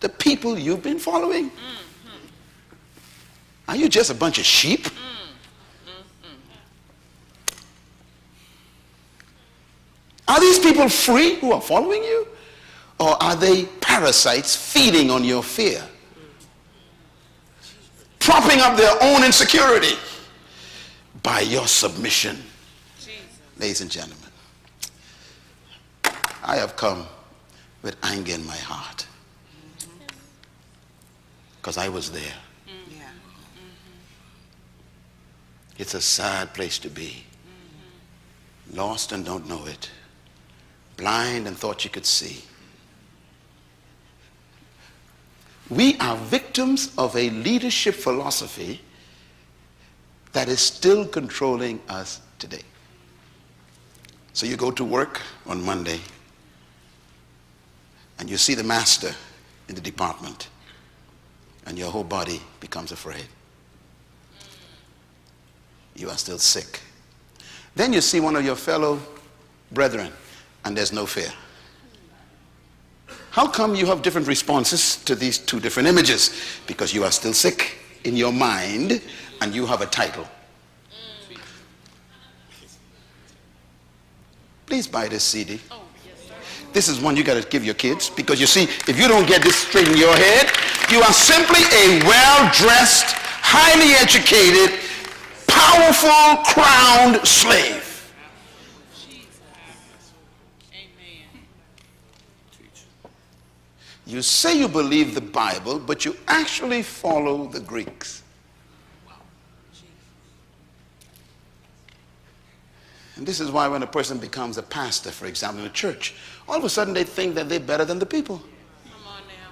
The people you've been following. Are you just a bunch of sheep? Are these people free who are following you? Or are they parasites feeding on your fear? Propping up their own insecurity by your submission. Ladies and gentlemen, I have come with anger in my heart because I was there. It's a sad place to be. Lost and don't know it. Blind and thought you could see. We are victims of a leadership philosophy that is still controlling us today. So you go to work on Monday and you see the master in the department and your whole body becomes afraid. You are still sick. Then you see one of your fellow brethren and there's no fear. How come you have different responses to these two different images? Because you are still sick in your mind and you have a title. Please buy this CD. Oh, yes, sir. This is one you got to give your kids, because you see, if you don't get this straight in your head, you are simply a well-dressed, highly educated, powerful, crowned slave. Amen. You say you believe the Bible, but you actually follow the Greeks. And this is why when a person becomes a pastor, for example, in a church, all of a sudden they think that they're better than the people. Come on now.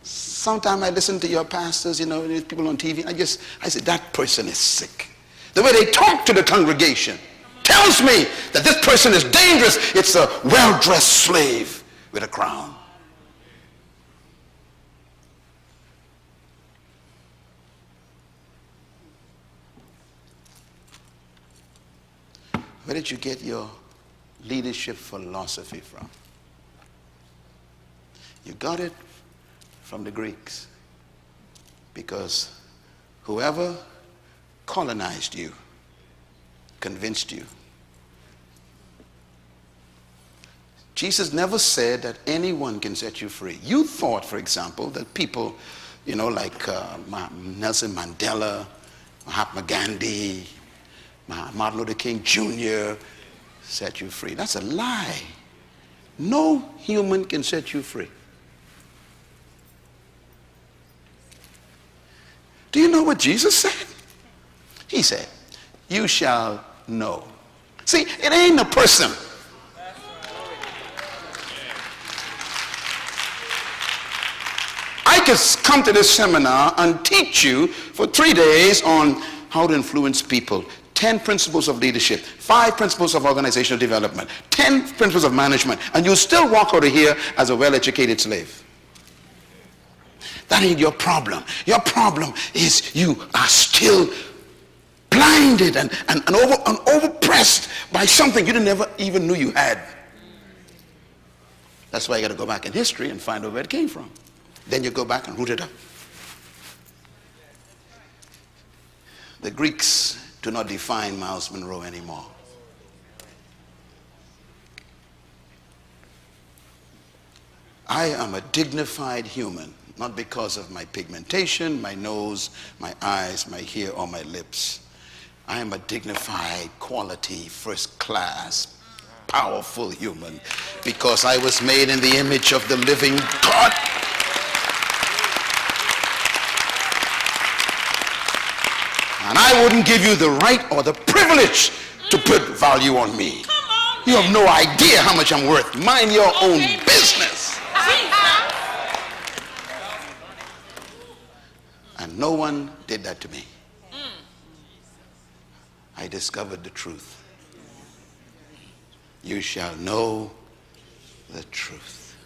Sometimes I listen to your pastors, you know, these people on TV, I say, that person is sick. The way they talk to the congregation tells me that this person is dangerous. It's a well-dressed slave with a crown. Where did you get your leadership philosophy from? You got it from the Greeks, because whoever colonized you convinced you. Jesus never said that anyone can set you free. You thought, for example, that people, you know, like Nelson Mandela, Mahatma Gandhi, Martin Luther King Jr. set you free. That's a lie. No human can set you free. Do you know what Jesus said? He said, you shall know. See, it ain't a person. I could come to this seminar and teach you for 3 days on how to influence people. 10 principles of leadership, 5 principles of organizational development, 10 principles of management, and you'll still walk out of here as a well-educated slave. That ain't your problem. Your problem is you are still blinded and overpressed by something you never even knew you had. That's why you got to go back in history and find out where it came from. Then you go back and root it up. The Greeks do not define Myles Munroe anymore. I am a dignified human, not because of my pigmentation, my nose, my eyes, my hair, or my lips. I am a dignified, quality, first class, powerful human, because I was made in the image of the living God. And I wouldn't give you the right or the privilege to put value on me. You have no idea how much I'm worth. Mind your own business. And no one did that to me. I discovered the truth. You shall know the truth.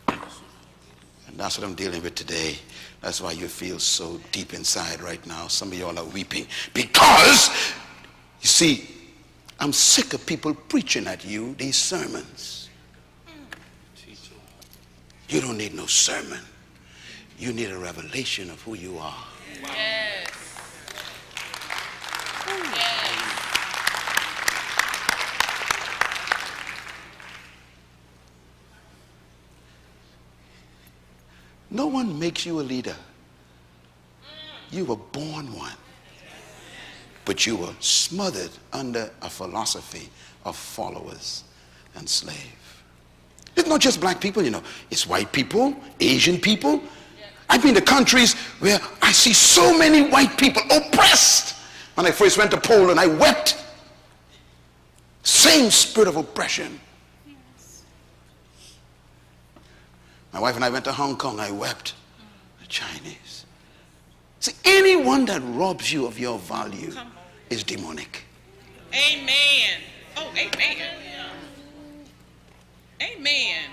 And that's what I'm dealing with today. That's why you feel so deep inside right now. Some of y'all are weeping because, you see, I'm sick of people preaching at you these sermons. You don't need no sermon. You need a revelation of who you are. Yes. Yes. No one makes you a leader. You were born one. But you were smothered under a philosophy of followers and slave. It's not just black people, you know. It's white people, Asian people. I've been to countries where I see so many white people oppressed. When I first went to Poland, I wept. Same spirit of oppression. My wife and I went to Hong Kong. I wept. The Chinese. See, anyone that robs you of your value is demonic. Amen. Oh, amen. Amen.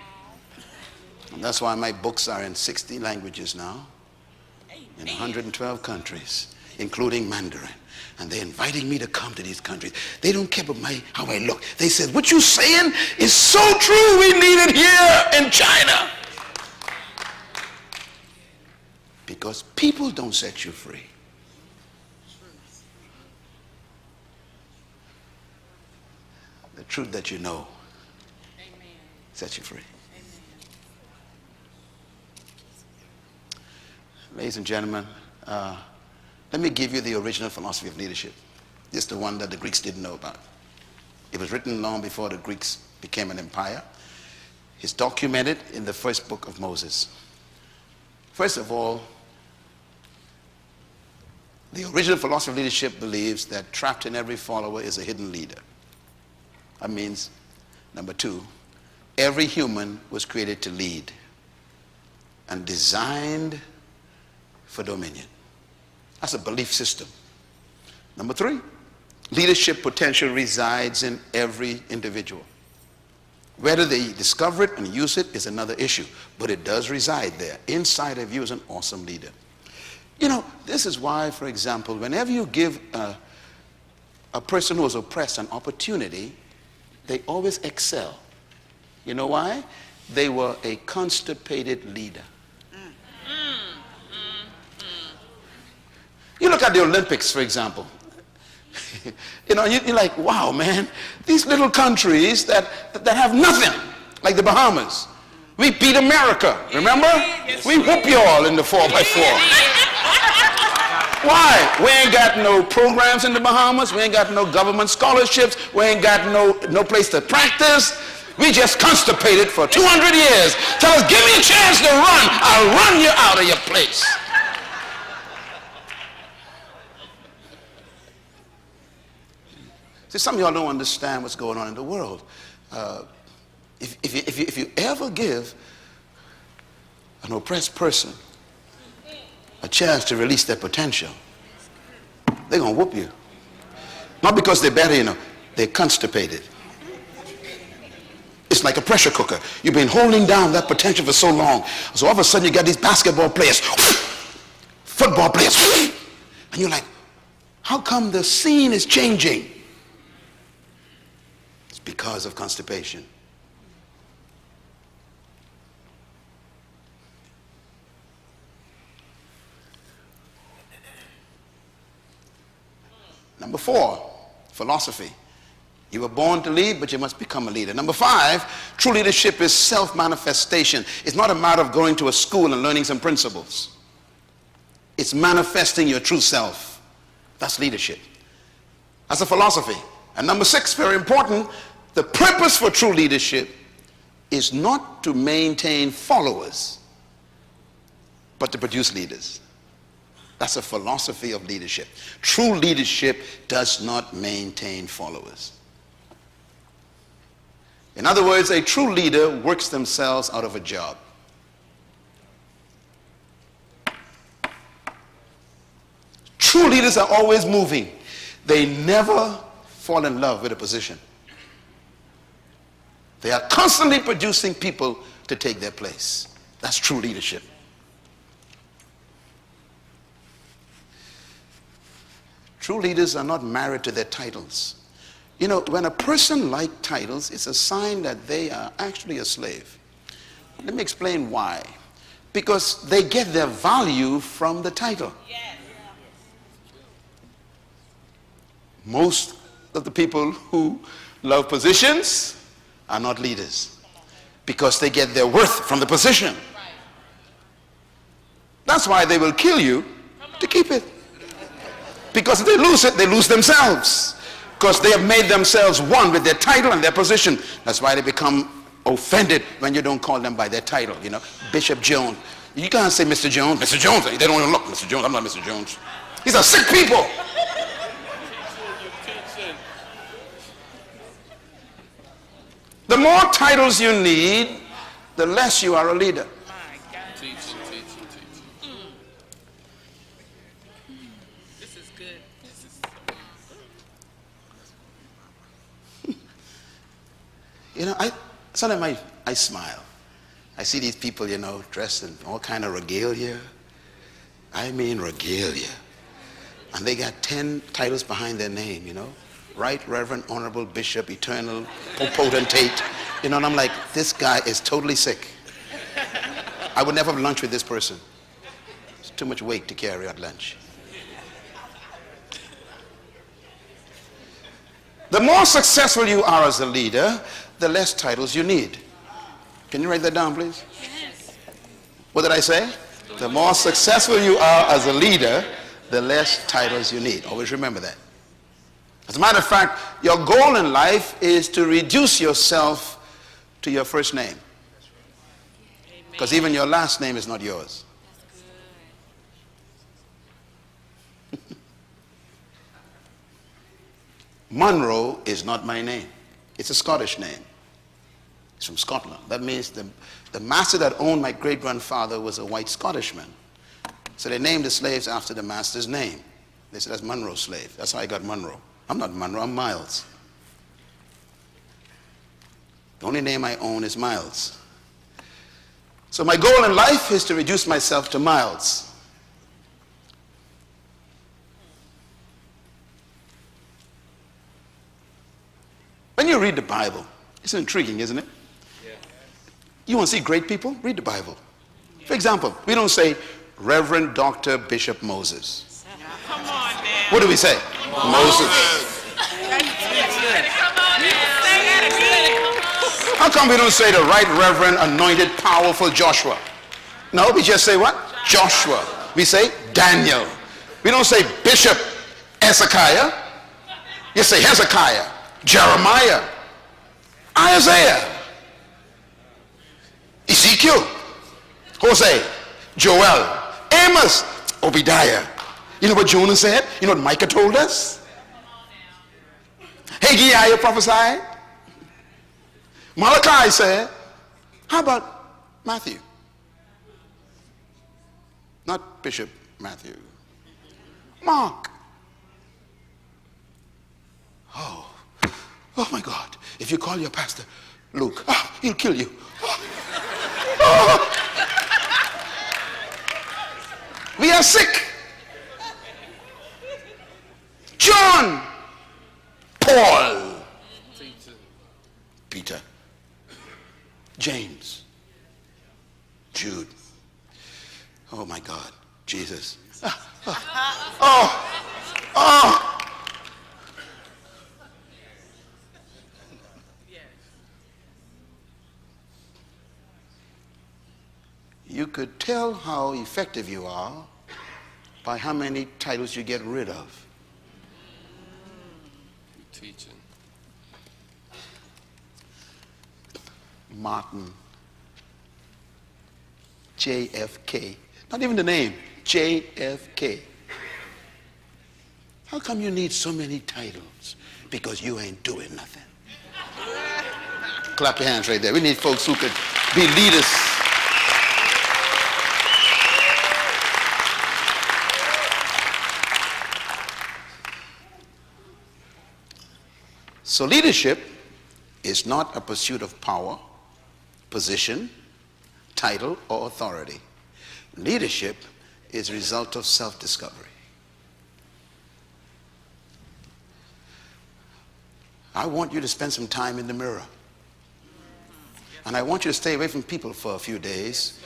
And that's why my books are in 60 languages now, in 112 countries, including Mandarin. And they're inviting me to come to these countries. They don't care about how I look. They said, what you saying is so true. We need it here in China. Because people don't set you free. The truth that you know set you free. Ladies and gentlemen, let me give you the original philosophy of leadership. This is the one that the Greeks didn't know about. It was written long before the Greeks became an empire. It's documented in the first book of Moses. First of all, the original philosophy of leadership believes that trapped in every follower is a hidden leader. That means, number two, every human was created to lead and designed for dominion. That's a belief system. Number three, leadership potential resides in every individual. Whether they discover it and use it is another issue, but it does reside there. Inside of you is an awesome leader. You know, this is why, for example, whenever you give a person who is oppressed an opportunity, they always excel. You know why? They were a constipated leader. You look at the Olympics, for example. You know, you're like, wow, man, these little countries that have nothing, like the Bahamas. We beat America, remember? We whoop you all in the 4x4. Why? We ain't got no programs in the Bahamas. We ain't got no government scholarships. We ain't got no place to practice. We just constipated for 200 years. Tell us, give me a chance to run. I'll run you out of your place. See, some of y'all don't understand what's going on in the world. If you ever give an oppressed person a chance to release their potential, they're going to whoop you. Not because they're better, you know, they're constipated. It's like a pressure cooker. You've been holding down that potential for so long. So all of a sudden you got these basketball players, football players, and you're like, how come the scene is changing? It's because of constipation. Number four, philosophy. You were born to lead, but you must become a leader. Number five, true leadership is self-manifestation. It's not a matter of going to a school and learning some principles. It's manifesting your true self. That's leadership. That's a philosophy. And number six, very important, the purpose for true leadership is not to maintain followers, but to produce leaders. That's a philosophy of leadership. True leadership does not maintain followers. In other words, a true leader works themselves out of a job. True leaders are always moving. They never fall in love with a position. They are constantly producing people to take their place. That's true leadership. True leaders are not married to their titles. You know, when a person likes titles, it's a sign that they are actually a slave. Let me explain why. Because they get their value from the title. Yes. Most of the people who love positions are not leaders because they get their worth from the position. That's why they will kill you to keep it. Because if they lose it, they lose themselves. Because they have made themselves one with their title and their position. That's why they become offended when you don't call them by their title. You know, Bishop Jones. You can't say Mr. Jones. Mr. Jones. They don't even look Mr. Jones. I'm not Mr. Jones. These are sick people. The more titles you need, the less you are a leader. This is good. You know, sometimes I smile. I see these people, you know, dressed in all kind of regalia. I mean regalia. And they got 10 titles behind their name, you know. Right Reverend, Honorable, Bishop, Eternal, Potentate. You know, and I'm like, this guy is totally sick. I would never have lunch with this person. It's too much weight to carry at lunch. The more successful you are as a leader, the less titles you need. Can you write that down, please? Yes. What did I say? The more successful you are as a leader, the less titles you need. Always remember that. As a matter of fact, your goal in life is to reduce yourself to your first name. Because even your last name is not yours. Munroe is not my name. It's a Scottish name. It's from Scotland. That means the master that owned my great-grandfather was a white Scottishman. So they named the slaves after the master's name. They said, that's Munroe slave. That's how I got Munroe. I'm not Munroe, I'm Myles. The only name I own is Myles. So my goal in life is to reduce myself to Myles. When you read the Bible, it's intriguing, isn't it? Yeah. You want to see great people? Read the Bible. For example, we don't say Reverend Dr. Bishop Moses. Come on now. What do we say? Moses. How come we don't say the right Reverend, anointed, powerful Joshua? No, we just say what? Joshua. We say Daniel. We don't say Bishop Hezekiah. You say Hezekiah, Jeremiah, Isaiah, Ezekiel, Hosea, Joel, Amos, Obadiah. You know what Jonah said? You know what Micah told us? Haggai prophesied. Malachi said. How about Matthew? Not Bishop Matthew. Mark. Oh my God. If you call your pastor Luke, he'll kill you. We are sick. John, Paul, Peter, James, Jude. Oh my God, Jesus. You could tell how effective you are by how many titles you get rid of. Teaching. Martin, JFK, not even the name, JFK. How come you need so many titles? Because you ain't doing nothing. Clap your hands right there. We need folks who could be leaders. So leadership is not a pursuit of power, position, title, or authority. Leadership is a result of self-discovery. I want you to spend some time in the mirror. And I want you to stay away from people for a few days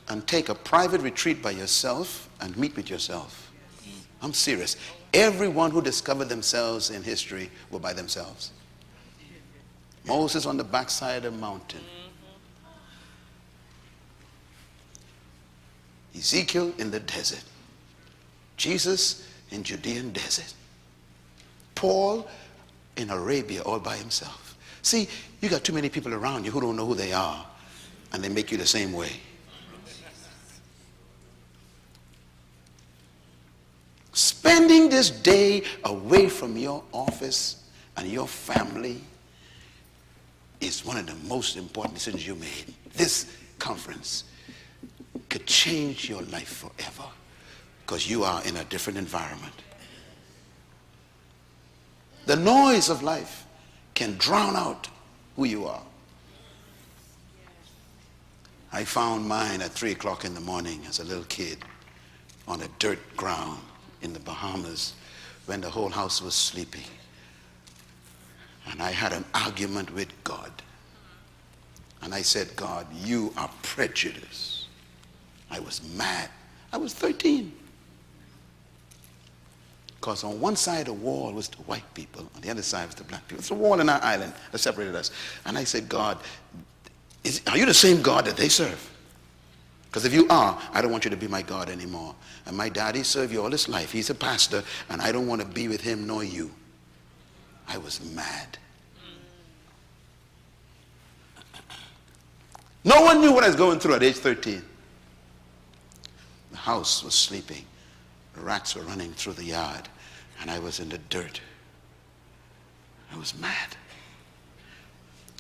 and take a private retreat by yourself and meet with yourself. I'm serious. Everyone who discovered themselves in history were by themselves. Moses on the backside of the mountain. Ezekiel in the desert. Jesus in Judean desert. Paul in Arabia all by himself. See, you got too many people around you who don't know who they are, and they make you the same way. Spending this day away from your office and your family is one of the most important decisions you made. This conference could change your life forever because you are in a different environment. The noise of life can drown out who you are. I found mine at 3 o'clock in the morning as a little kid on a dirt ground in the Bahamas when the whole house was sleeping. And I had an argument with God. And I said, God, you are prejudiced. I was mad. I was 13. Because on one side of the wall was the white people, on the other side was the black people. It's a wall in our island that separated us. And I said, God, Are you the same God that they serve? Because if you are, I don't want you to be my God anymore. And my daddy served you all his life. He's a pastor, and I don't want to be with him nor you. I was mad. No one knew what I was going through at age 13. The house was sleeping. The rats were running through the yard, and I was in the dirt. I was mad.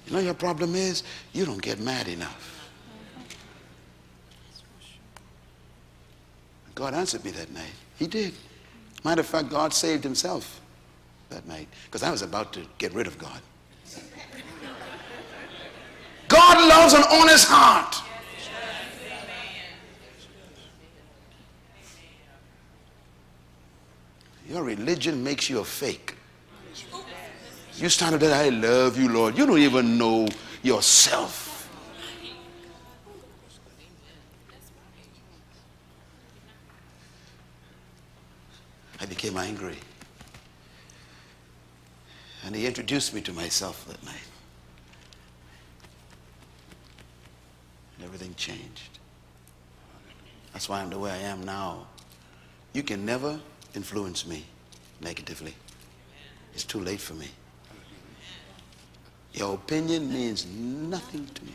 You know your problem is you don't get mad enough. God answered me that night. He did. Matter of fact, God saved himself that night because I was about to get rid of God. God loves an honest heart. Your religion makes you a fake. You started that, I love you, Lord. You don't even know yourself. I became angry. And he introduced me to myself that night. And everything changed. That's why I'm the way I am now. You can never influence me negatively. It's too late for me. Your opinion means nothing to me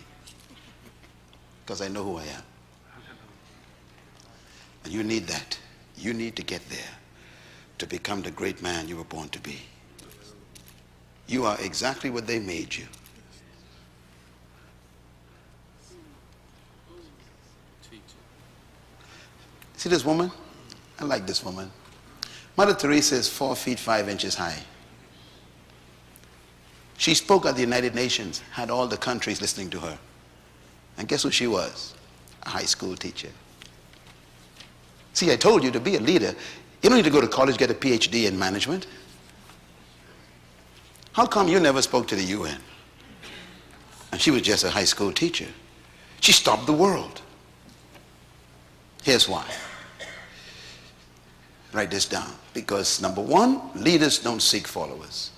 because I know who I am. And you need that. You need to get there to become the great man you were born to be. You are exactly what they made you. See this woman? I like this woman. Mother Teresa is 4 feet 5 inches high. She spoke at the United Nations, had all the countries listening to her. And guess who she was? A high school teacher. See, I told you to be a leader, you don't need to go to college, get a PhD in management. How come you never spoke to the UN? And she was just a high school teacher. She stopped the world. Here's why. Write this down. Because number one, leaders don't seek followers.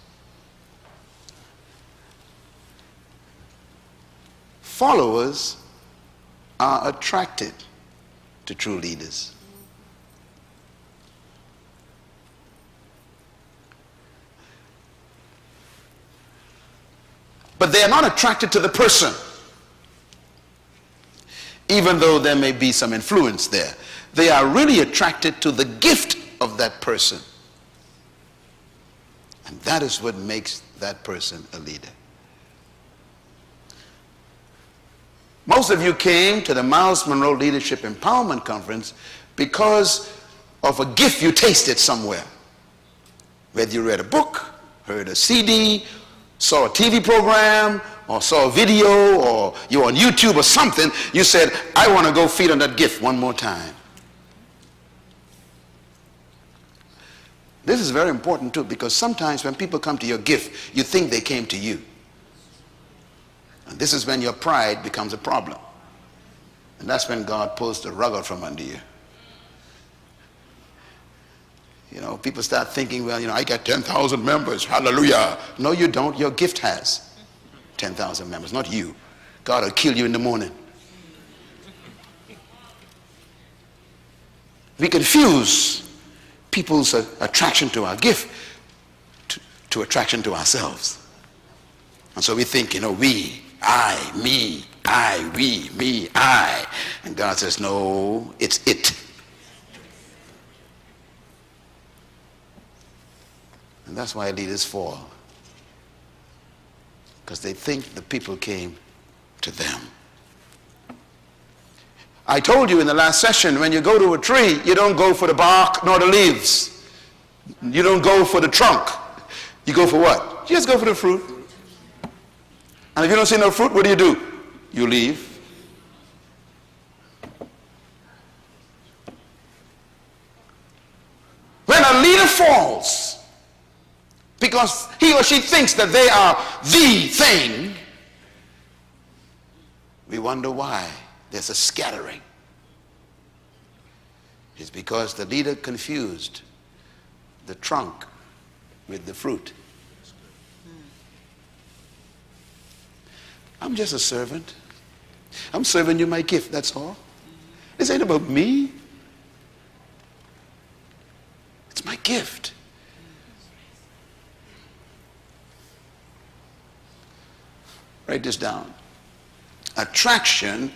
Followers are attracted to true leaders. But they are not attracted to the person, even though there may be some influence there. They are really attracted to the gift of that person. And that is what makes that person a leader. Most of you came to the Myles Munroe Leadership Empowerment Conference because of a gift you tasted somewhere. Whether you read a book, heard a CD, saw a TV program, or saw a video, or you were on YouTube or something, you said, I want to go feed on that gift one more time. This is very important too, because sometimes when people come to your gift, you think they came to you. And this is when your pride becomes a problem. And that's when God pulls the rug out from under you. You know, people start thinking, well, you know, I got 10,000 members, hallelujah. No, you don't. Your gift has 10,000 members, not you. God will kill you in the morning. We confuse people's attraction to our gift to attraction to ourselves. And so we think, you know, we, I, me, I, we, me, I. And God says, no, it's it. And that's why leaders fall. Because they think the people came to them. I told you in the last session, when you go to a tree, you don't go for the bark nor the leaves. You don't go for the trunk. You go for what? You just go for the fruit. And if you don't see no fruit, what do? You leave. When a leader falls, because he or she thinks that they are the thing, we wonder why there's a scattering. It's because the leader confused the trunk with the fruit. I'm just a servant. I'm serving you my gift, that's all. This ain't about me. It's my gift. Write this down. Attraction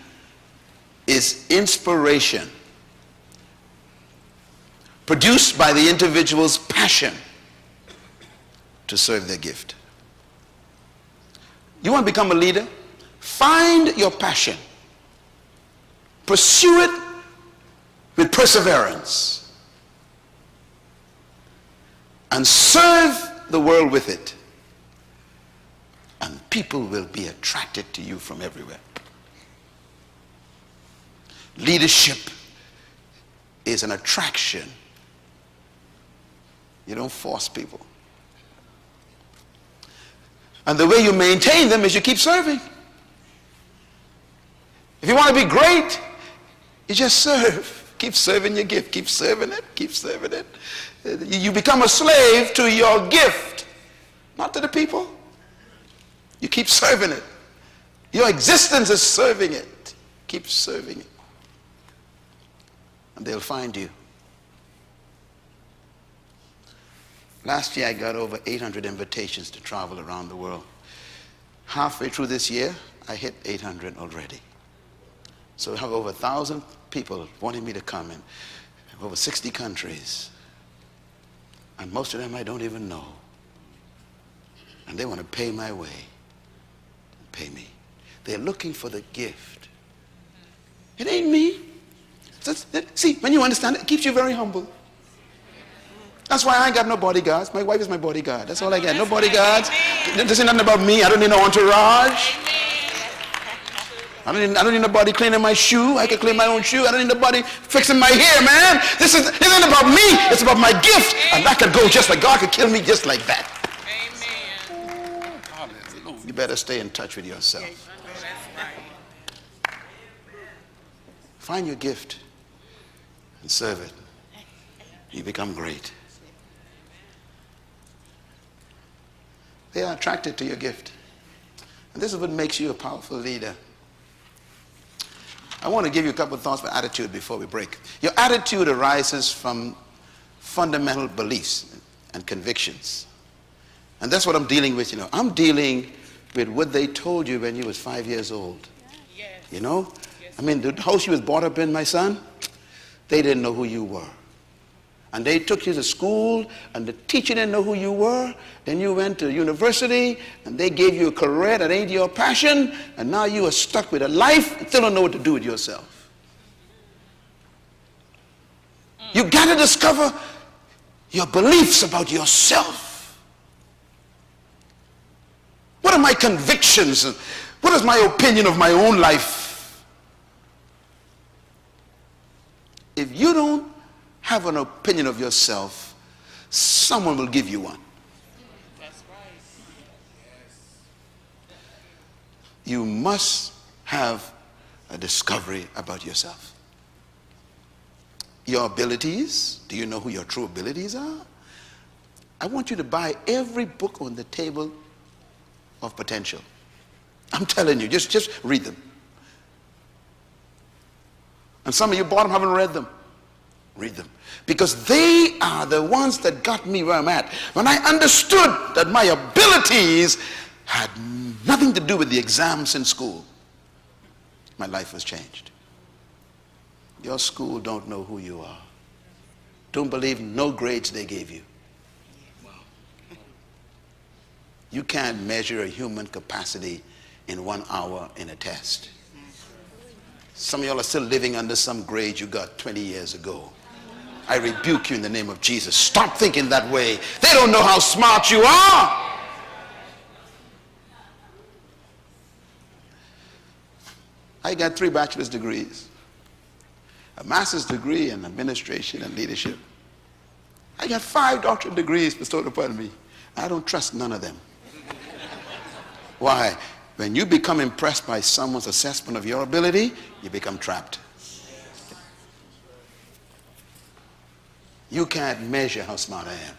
is inspiration produced by the individual's passion to serve their gift. You want to become a leader? Find your passion. Pursue it with perseverance. And serve the world with it. And people will be attracted to you from everywhere. Leadership is an attraction. You don't force people. And the way you maintain them is you keep serving. If you want to be great, you just serve. Keep serving your gift. Keep serving it. Keep serving it. You become a slave to your gift, not to the people. You keep serving it. Your existence is serving it. Keep serving it. And they'll find you. Last year I got over 800 invitations to travel around the world. Halfway through this year, I hit 800 already. So I have over 1,000 people wanting me to come in over 60 countries. And most of them I don't even know. And they want to pay my way. Pay me. They're looking for the gift. It ain't me. See, when you understand it, it keeps you very humble. That's why I ain't got no bodyguards. My wife is my bodyguard. That's all I got. No bodyguards. This ain't nothing about me. I don't need no entourage. I don't need nobody cleaning my shoe. I can clean my own shoe. I don't need nobody fixing my hair, man. This ain't about me. It's about my gift. And that could go just like God could kill me just like that. You better stay in touch with yourself. Find your gift and serve it. You become great. They are attracted to your gift. And this is what makes you a powerful leader. I want to give you a couple of thoughts about attitude before we break. Your attitude arises from fundamental beliefs and convictions. And that's what I'm dealing with, I'm dealing with what they told you when you was 5 years old. Yes. You know? Yes. I mean, the house you was brought up in, my son, they didn't know who you were. And they took you to school, and the teacher didn't know who you were. Then you went to university, and they gave you a career that ain't your passion, and now you are stuck with a life and still don't know what to do with yourself. You got to discover your beliefs about yourself. What are my convictions? What is my opinion of my own life? If you don't have an opinion of yourself, someone will give you one. That's right. You must have a discovery about yourself. Your abilities. Do you know who your true abilities are? I want you to buy every book on the table of potential. I'm telling you, just read them. And some of you bought them, haven't read them. Read them. Because they are the ones that got me where I'm at. When I understood that my abilities had nothing to do with the exams in school, my life was changed. Your school don't know who you are. Don't believe no grades they gave you. You can't measure a human capacity in 1 hour in a test. Some of y'all are still living under some grade you got 20 years ago. I rebuke you in the name of Jesus. Stop thinking that way. They don't know how smart you are. I got 3 bachelor's degrees, a master's degree in administration and leadership. I got 5 doctorate degrees bestowed upon me. I don't trust none of them. Why? When you become impressed by someone's assessment of your ability, you become trapped. You can't measure how smart I am.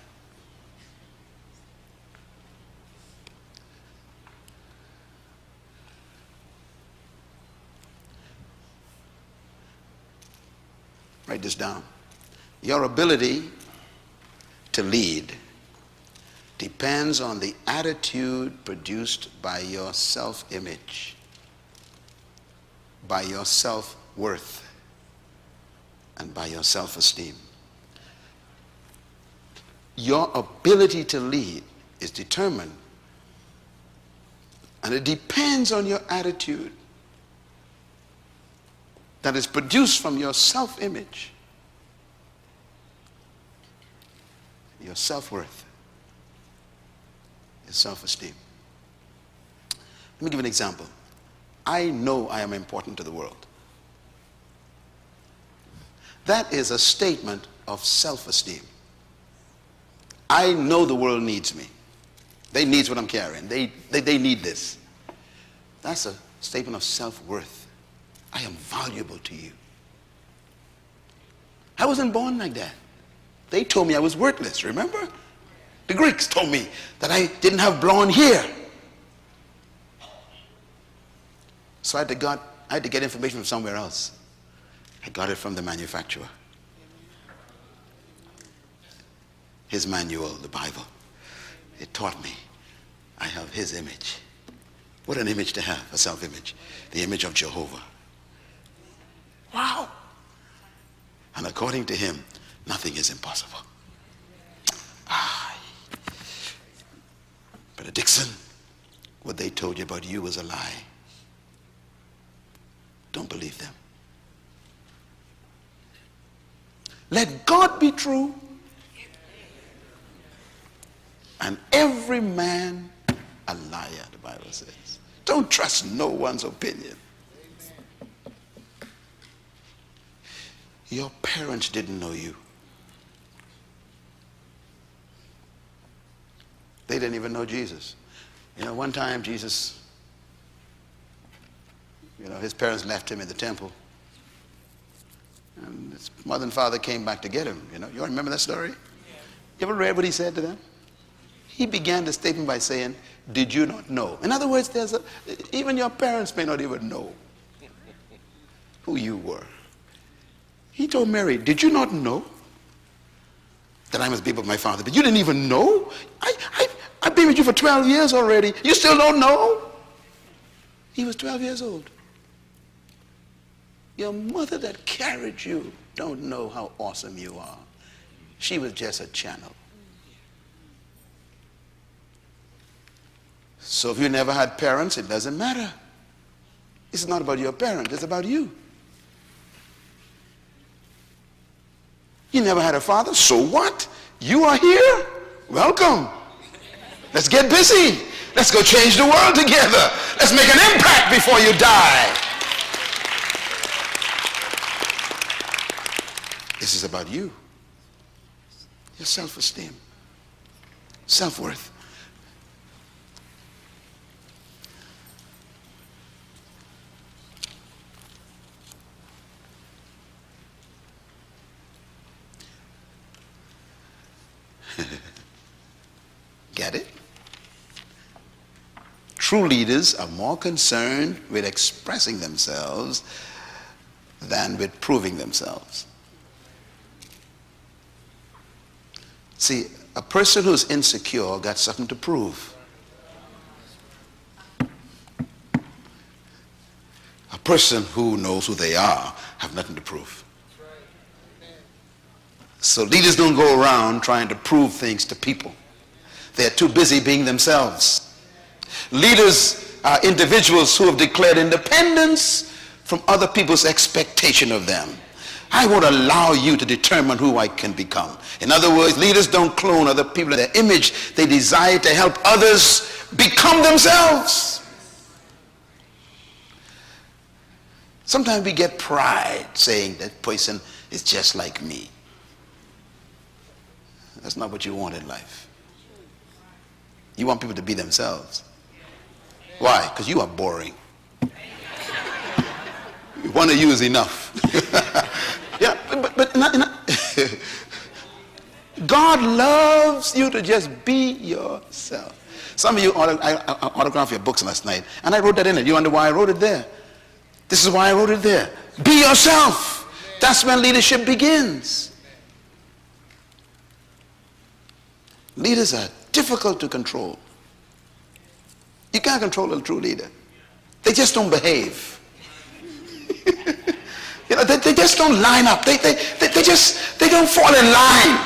Write this down. Your ability to lead depends on the attitude produced by your self-image, by your self-worth, and by your self-esteem. Your ability to lead is determined, and it depends on your attitude that is produced from your self-image, your self-worth, your self-esteem. Let me give an example. I know I am important to the world. That is a statement of self-esteem. I know the world needs me. They need what I'm carrying. They need this. That's a statement of self-worth. I am valuable to you. I wasn't born like that. They told me I was worthless, remember? The Greeks told me that I didn't have blonde hair. So I had to get information from somewhere else. I got it from the manufacturer. His manual, the Bible. It taught me I have his image. What an image to have, a self-image. The image of Jehovah. Wow. And according to him, nothing is impossible. Brother Dixon, what they told you about you was a lie. Don't believe them. Let God be true, and every man a liar, the Bible says. Don't trust no one's opinion. Your parents didn't know you. They didn't even know Jesus. You know, one time Jesus, his parents left him in the temple. And his mother and father came back to get him. You all remember that story? You ever read what he said to them? He began the statement by saying, did you not know? In other words, even your parents may not even know who you were. He told Mary, did you not know that I must be with my father? But you didn't even know? I've been with you for 12 years already. You still don't know? He was 12 years old. Your mother that carried you don't know how awesome you are. She was just a channel. So if you never had parents, it doesn't matter. It's not about your parents, it's about you. You never had a father, so what? You are here? Welcome. Let's get busy. Let's go change the world together. Let's make an impact before you die. This is about you. Your self-esteem. Self-worth. Get it? True leaders are more concerned with expressing themselves than with proving themselves. See, a person who's insecure got something to prove. A person who knows who they are have nothing to prove. So leaders don't go around trying to prove things to people. They're too busy being themselves. Leaders are individuals who have declared independence from other people's expectation of them. I won't allow you to determine who I can become. In other words, leaders don't clone other people in their image. They desire to help others become themselves. Sometimes we get pride saying that person is just like me. That's not what you want in life. You want people to be themselves. Why? Because you are boring. One of you is enough. Yeah, but not. God loves you to just be yourself. Some of you autographed your books last night, and I wrote that in it. You wonder why I wrote it there? This is why I wrote it there. Be yourself. That's when leadership begins. Leaders are difficult to control. You can't control a true leader. They just don't behave. You know, they just don't line up. They don't fall in line.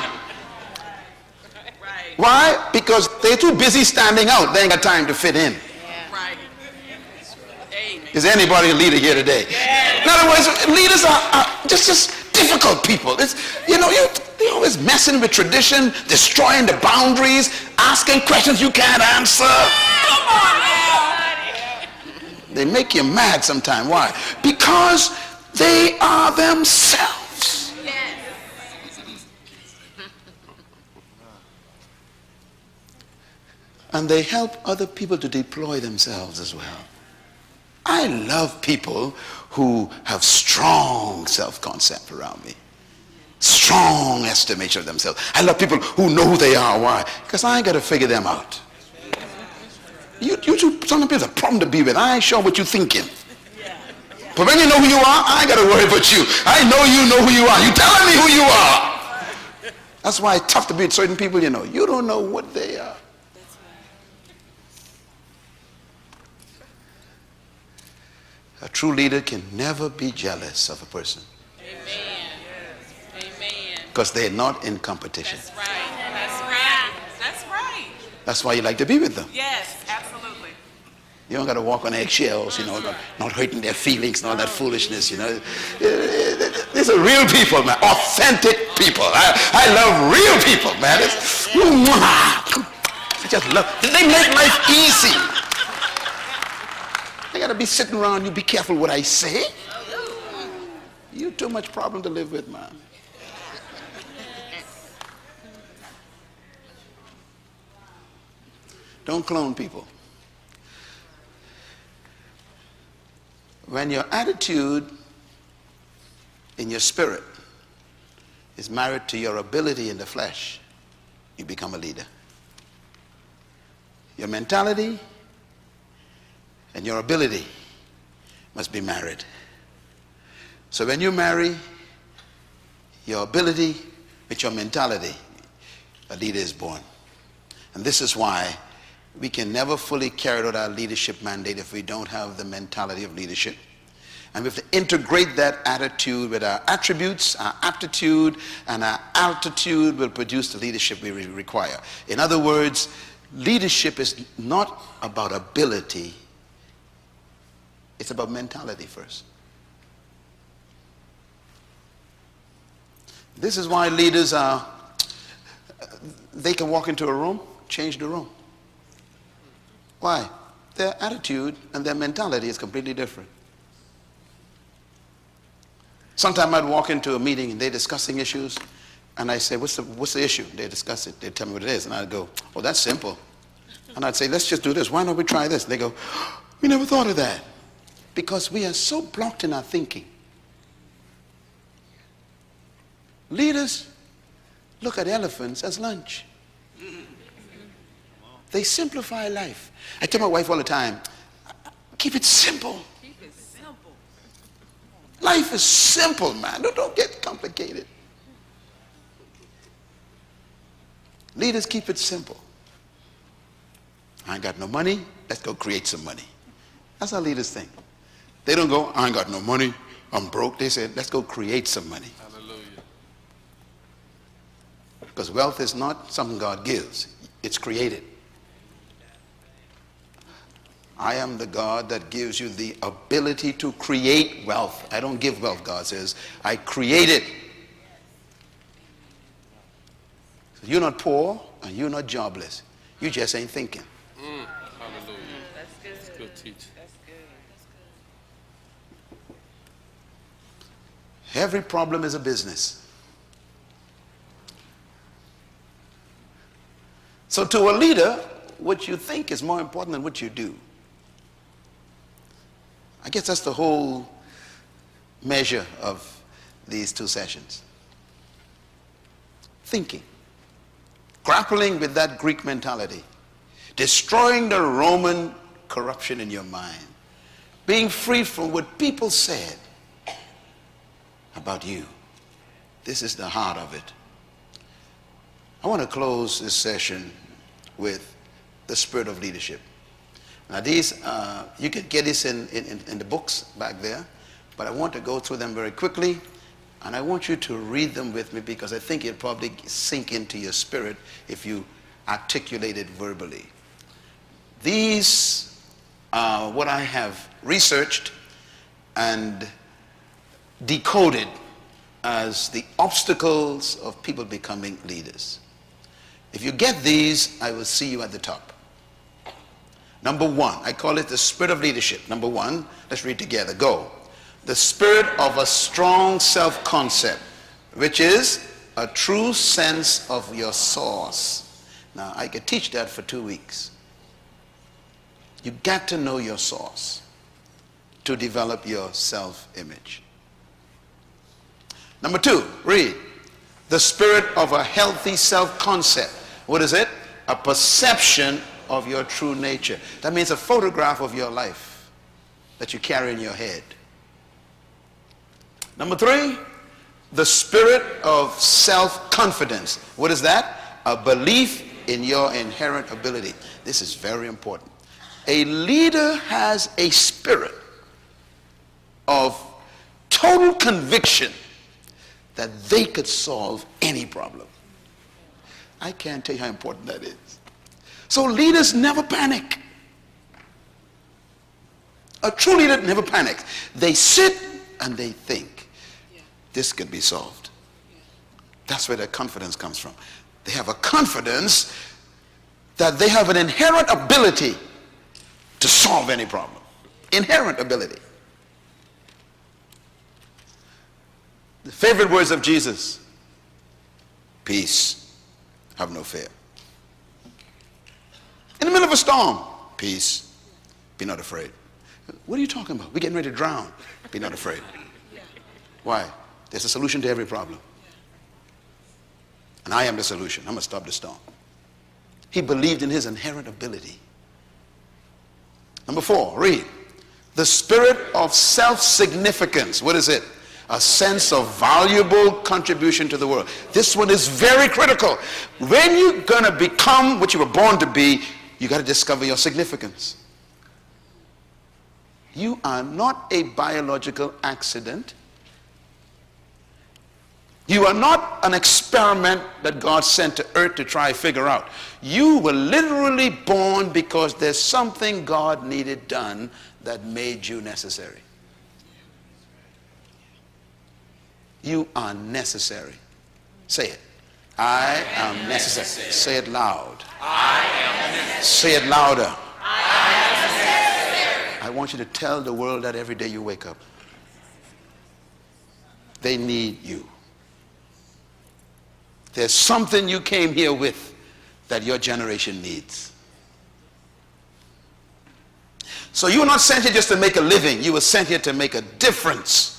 Right. Why? Because they're too busy standing out. They ain't got time to fit in. Yeah. Right. Amen. Is anybody a leader here today? Yeah. In other words, leaders are just difficult people. It's, you know, they're always messing with tradition, destroying the boundaries, asking questions you can't answer. Come on now. They make you mad sometimes. Why? Because they are themselves. Yes. And they help other people to deploy themselves as well. I love people who have strong self-concept around me. Strong estimation of themselves. I love people who know who they are. Why? Because I ain't got to figure them out. You two, some people are a problem to be with. I ain't sure what you're thinking. But when you know who you are, I ain't got to worry about you. I know you know who you are. You telling me who you are. That's why it's tough to be with certain people, you know. You don't know what they are. A true leader can never be jealous of a person. Amen. Amen. Because they're not in competition. That's right. That's right. That's right. That's why you like to be with them. Yes, absolutely. You don't got to walk on eggshells, you know, not hurting their feelings and all that foolishness, you know. These are real people, man. Authentic people. I love real people, man. I just love. They make life easy. I got to be sitting around you. Be careful what I say. You too much problem to live with, man. Don't clone people. When your attitude in your spirit is married to your ability in the flesh, you become a leader. Your mentality and your ability must be married. So when you marry your ability with your mentality, a leader is born. And this is why we can never fully carry out our leadership mandate if we don't have the mentality of leadership. And we have to integrate that attitude with our attributes, our aptitude, and our altitude will produce the leadership we require. In other words, leadership is not about ability. It's about mentality first. This is why leaders they can walk into a room, change the room. Why? Their attitude and their mentality is completely different. Sometimes I'd walk into a meeting and they're discussing issues, and I say, what's the issue? They discuss it. They tell me what it is, and I'd go, oh, that's simple. And I'd say, let's just do this. Why don't we try this? And they go, we never thought of that. Because we are so blocked in our thinking. Leaders look at elephants as lunch. They simplify life. I tell my wife all the time, keep it simple. Keep it simple. Life is simple, man. Don't get complicated. Leaders keep it simple. I ain't got no money. Let's go create some money. That's how leaders think. They don't go, I ain't got no money. I'm broke. They say, let's go create some money. Hallelujah. Because wealth is not something God gives. It's created. I am the God that gives you the ability to create wealth. I don't give wealth, God says. I create it. So you're not poor and you're not jobless. You just ain't thinking. Hallelujah. That's good. That's good teaching. That's good. Every problem is a business. So to a leader, what you think is more important than what you do. I guess that's the whole measure of these two sessions. Thinking. Grappling with that Greek mentality. Destroying the Roman corruption in your mind. Being free from what people said. about you. This is the heart of it. I want to close this session with the spirit of leadership. Now these, you can get this in the books back there, but I want to go through them very quickly, and I want you to read them with me because I think it'll probably sink into your spirit if you articulate it verbally. These are what I have researched and decoded as the obstacles of people becoming leaders. If you get these, I will see you at the top. Number one, I call it the spirit of leadership. Number one, let's read together. Go. The spirit of a strong self-concept, which is a true sense of your source. Now, I could teach that for 2 weeks. You got to know your source to develop your self-image. Number two, read. The spirit of a healthy self-concept. What is it? A perception of your true nature. That means a photograph of your life that you carry in your head. Number three, the spirit of self-confidence. What is that? A belief in your inherent ability. This is very important. A leader has a spirit of total conviction that they could solve any problem. I can't tell you how important that is. So leaders never panic. A true leader never panics. They sit and they think, this could be solved. That's where their confidence comes from. They have a confidence that they have an inherent ability to solve any problem. Inherent ability. The favorite words of Jesus: peace, have no fear. In the middle of a storm, peace, be not afraid. What are you talking about? We're getting ready to drown. Be not afraid. Why? There's a solution to every problem. And I am the solution. I'm going to stop the storm. He believed in his inherent ability. Number four, read. The spirit of self-significance. What is it? A sense of valuable contribution to the world. This one is very critical. When you're going to become what you were born to be, you got to discover your significance. You are not a biological accident. You are not an experiment that God sent to earth to try to figure out. You were literally born because there's something God needed done that made you necessary. You are necessary. Say it. I am necessary. Say it loud. I am necessary. Say it louder. I am necessary. I want you to tell the world that every day you wake up. They need you. There's something you came here with that your generation needs. So you were not sent here just to make a living. You were sent here to make a difference.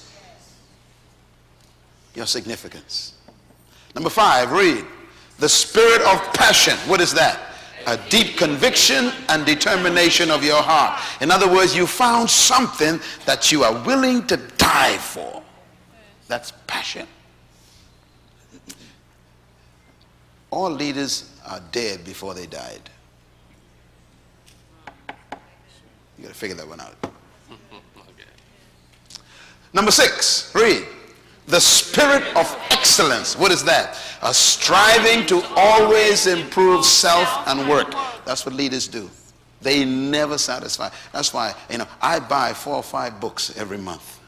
Your significance. Number five, read. The spirit of passion. What is that? A deep conviction and determination of your heart. In other words, you found something that you are willing to die for. That's passion. All leaders are dead before they died. You got to figure that one out. Number six, read. The spirit of excellence. What is that? A striving to always improve self and work. That's what leaders do. They never satisfy. That's why, I buy 4 or 5 books every month.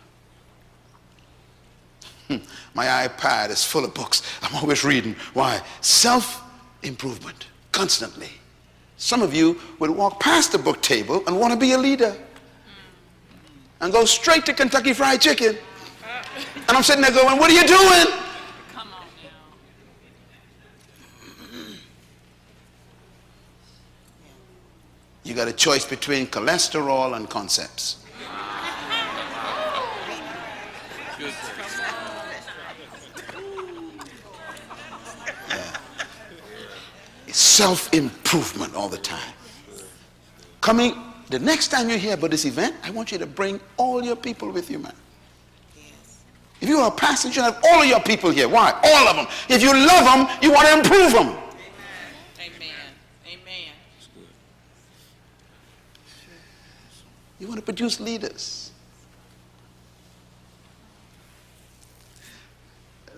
My iPad is full of books. I'm always reading. Why? Self-improvement. Constantly. Some of you would walk past the book table and want to be a leader. And go straight to Kentucky Fried Chicken. And I'm sitting there going, what are you doing? Come on now. You got a choice between cholesterol and concepts. Yeah. It's self-improvement all the time. The next time you're here about this event, I want you to bring all your people with you, man. If you are a pastor, you should have all of your people here. Why? All of them. If you love them, you want to improve them. Amen. Amen. You want to produce leaders.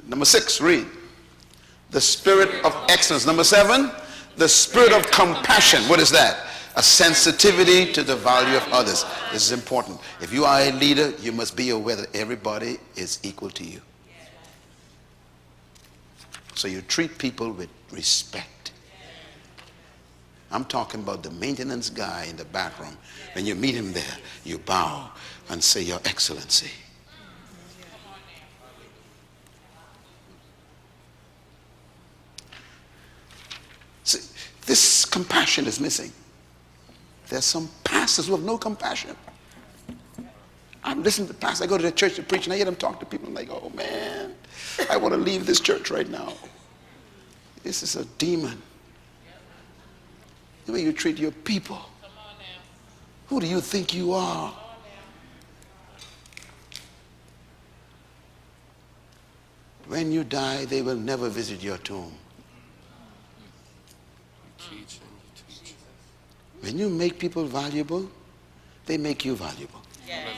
Number 6, read. The spirit of excellence. Number 7, the spirit of compassion. What is that? A sensitivity to the value of others. This is important. If you are a leader, you must be aware that everybody is equal to you. So you treat people with respect. I'm talking about the maintenance guy in the back room. When you meet him there, you bow and say, Your Excellency. See, this compassion is missing. There's some pastors who have no compassion. I'm listening to pastors. I go to the church to preach and I hear them talk to people. I'm like, oh man, I want to leave this church right now. This is a demon. The way you treat your people. Who do you think you are? When you die, they will never visit your tomb. When you make people valuable, they make you valuable. Yes.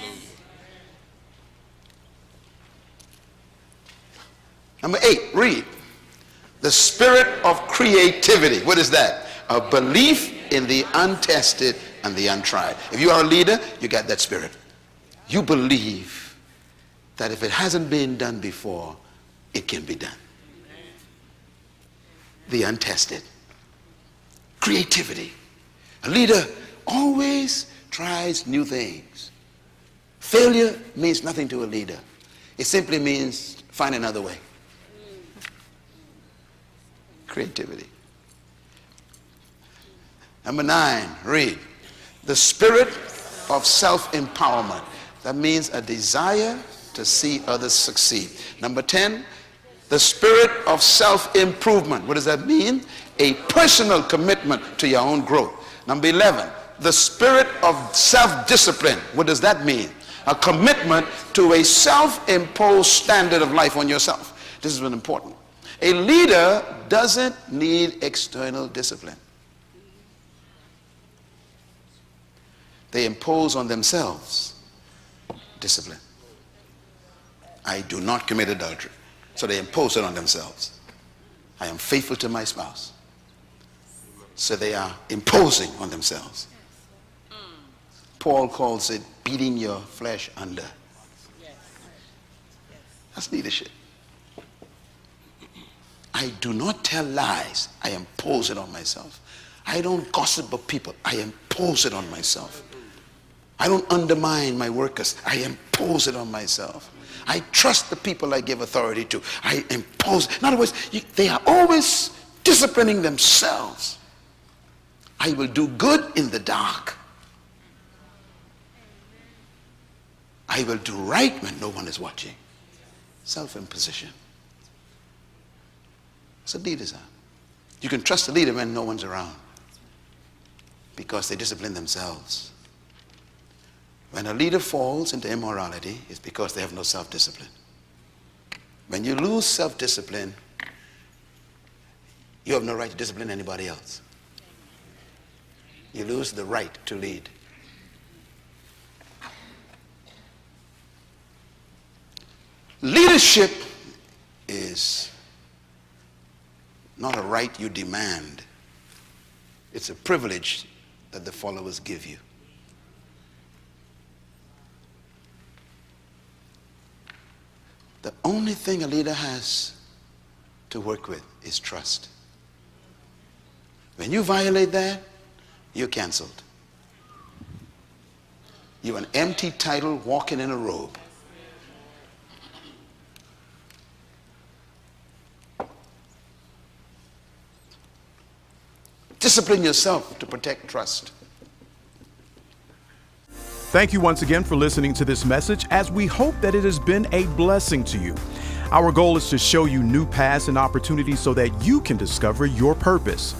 Number 8, read. The spirit of creativity. What is that? A belief in the untested and the untried. If you are a leader, you got that spirit. You believe that if it hasn't been done before, it can be done. The untested. Creativity. A leader always tries new things. Failure means nothing to a leader. It simply means find another way. Creativity. Number 9, read. The spirit of self-empowerment. That means a desire to see others succeed. Number 10, the spirit of self-improvement. What does that mean? A personal commitment to your own growth. Number 11, the spirit of self-discipline. What does that mean? A commitment to a self-imposed standard of life on yourself. This is very important. A leader doesn't need external discipline. They impose on themselves discipline. I do not commit adultery. So they impose it on themselves. I am faithful to my spouse. So they are imposing on themselves. Paul calls it beating your flesh under. That's leadership. I do not tell lies. I impose it on myself. I don't gossip about people. I impose it on myself. I don't undermine my workers. I impose it on myself. I trust the people I give authority to. I impose. In other words, they are always disciplining themselves. I will do good in the dark. I will do right when no one is watching. Self-imposition. That's what leaders are. You can trust a leader when no one's around because they discipline themselves. When a leader falls into immorality, it's because they have no self-discipline. When you lose self-discipline, you have no right to discipline anybody else. You lose the right to lead. Leadership is not a right you demand. It's a privilege that the followers give you. The only thing a leader has to work with is trust. When you violate that, you're canceled. You're an empty title walking in a robe. Discipline yourself to protect trust. Thank you once again for listening to this message, as we hope that it has been a blessing to you. Our goal is to show you new paths and opportunities so that you can discover your purpose.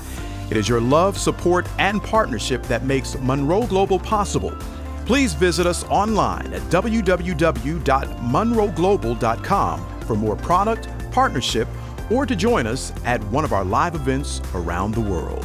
It is your love, support, and partnership that makes Munroe Global possible. Please visit us online at www.munroglobal.com for more product, partnership, or to join us at one of our live events around the world.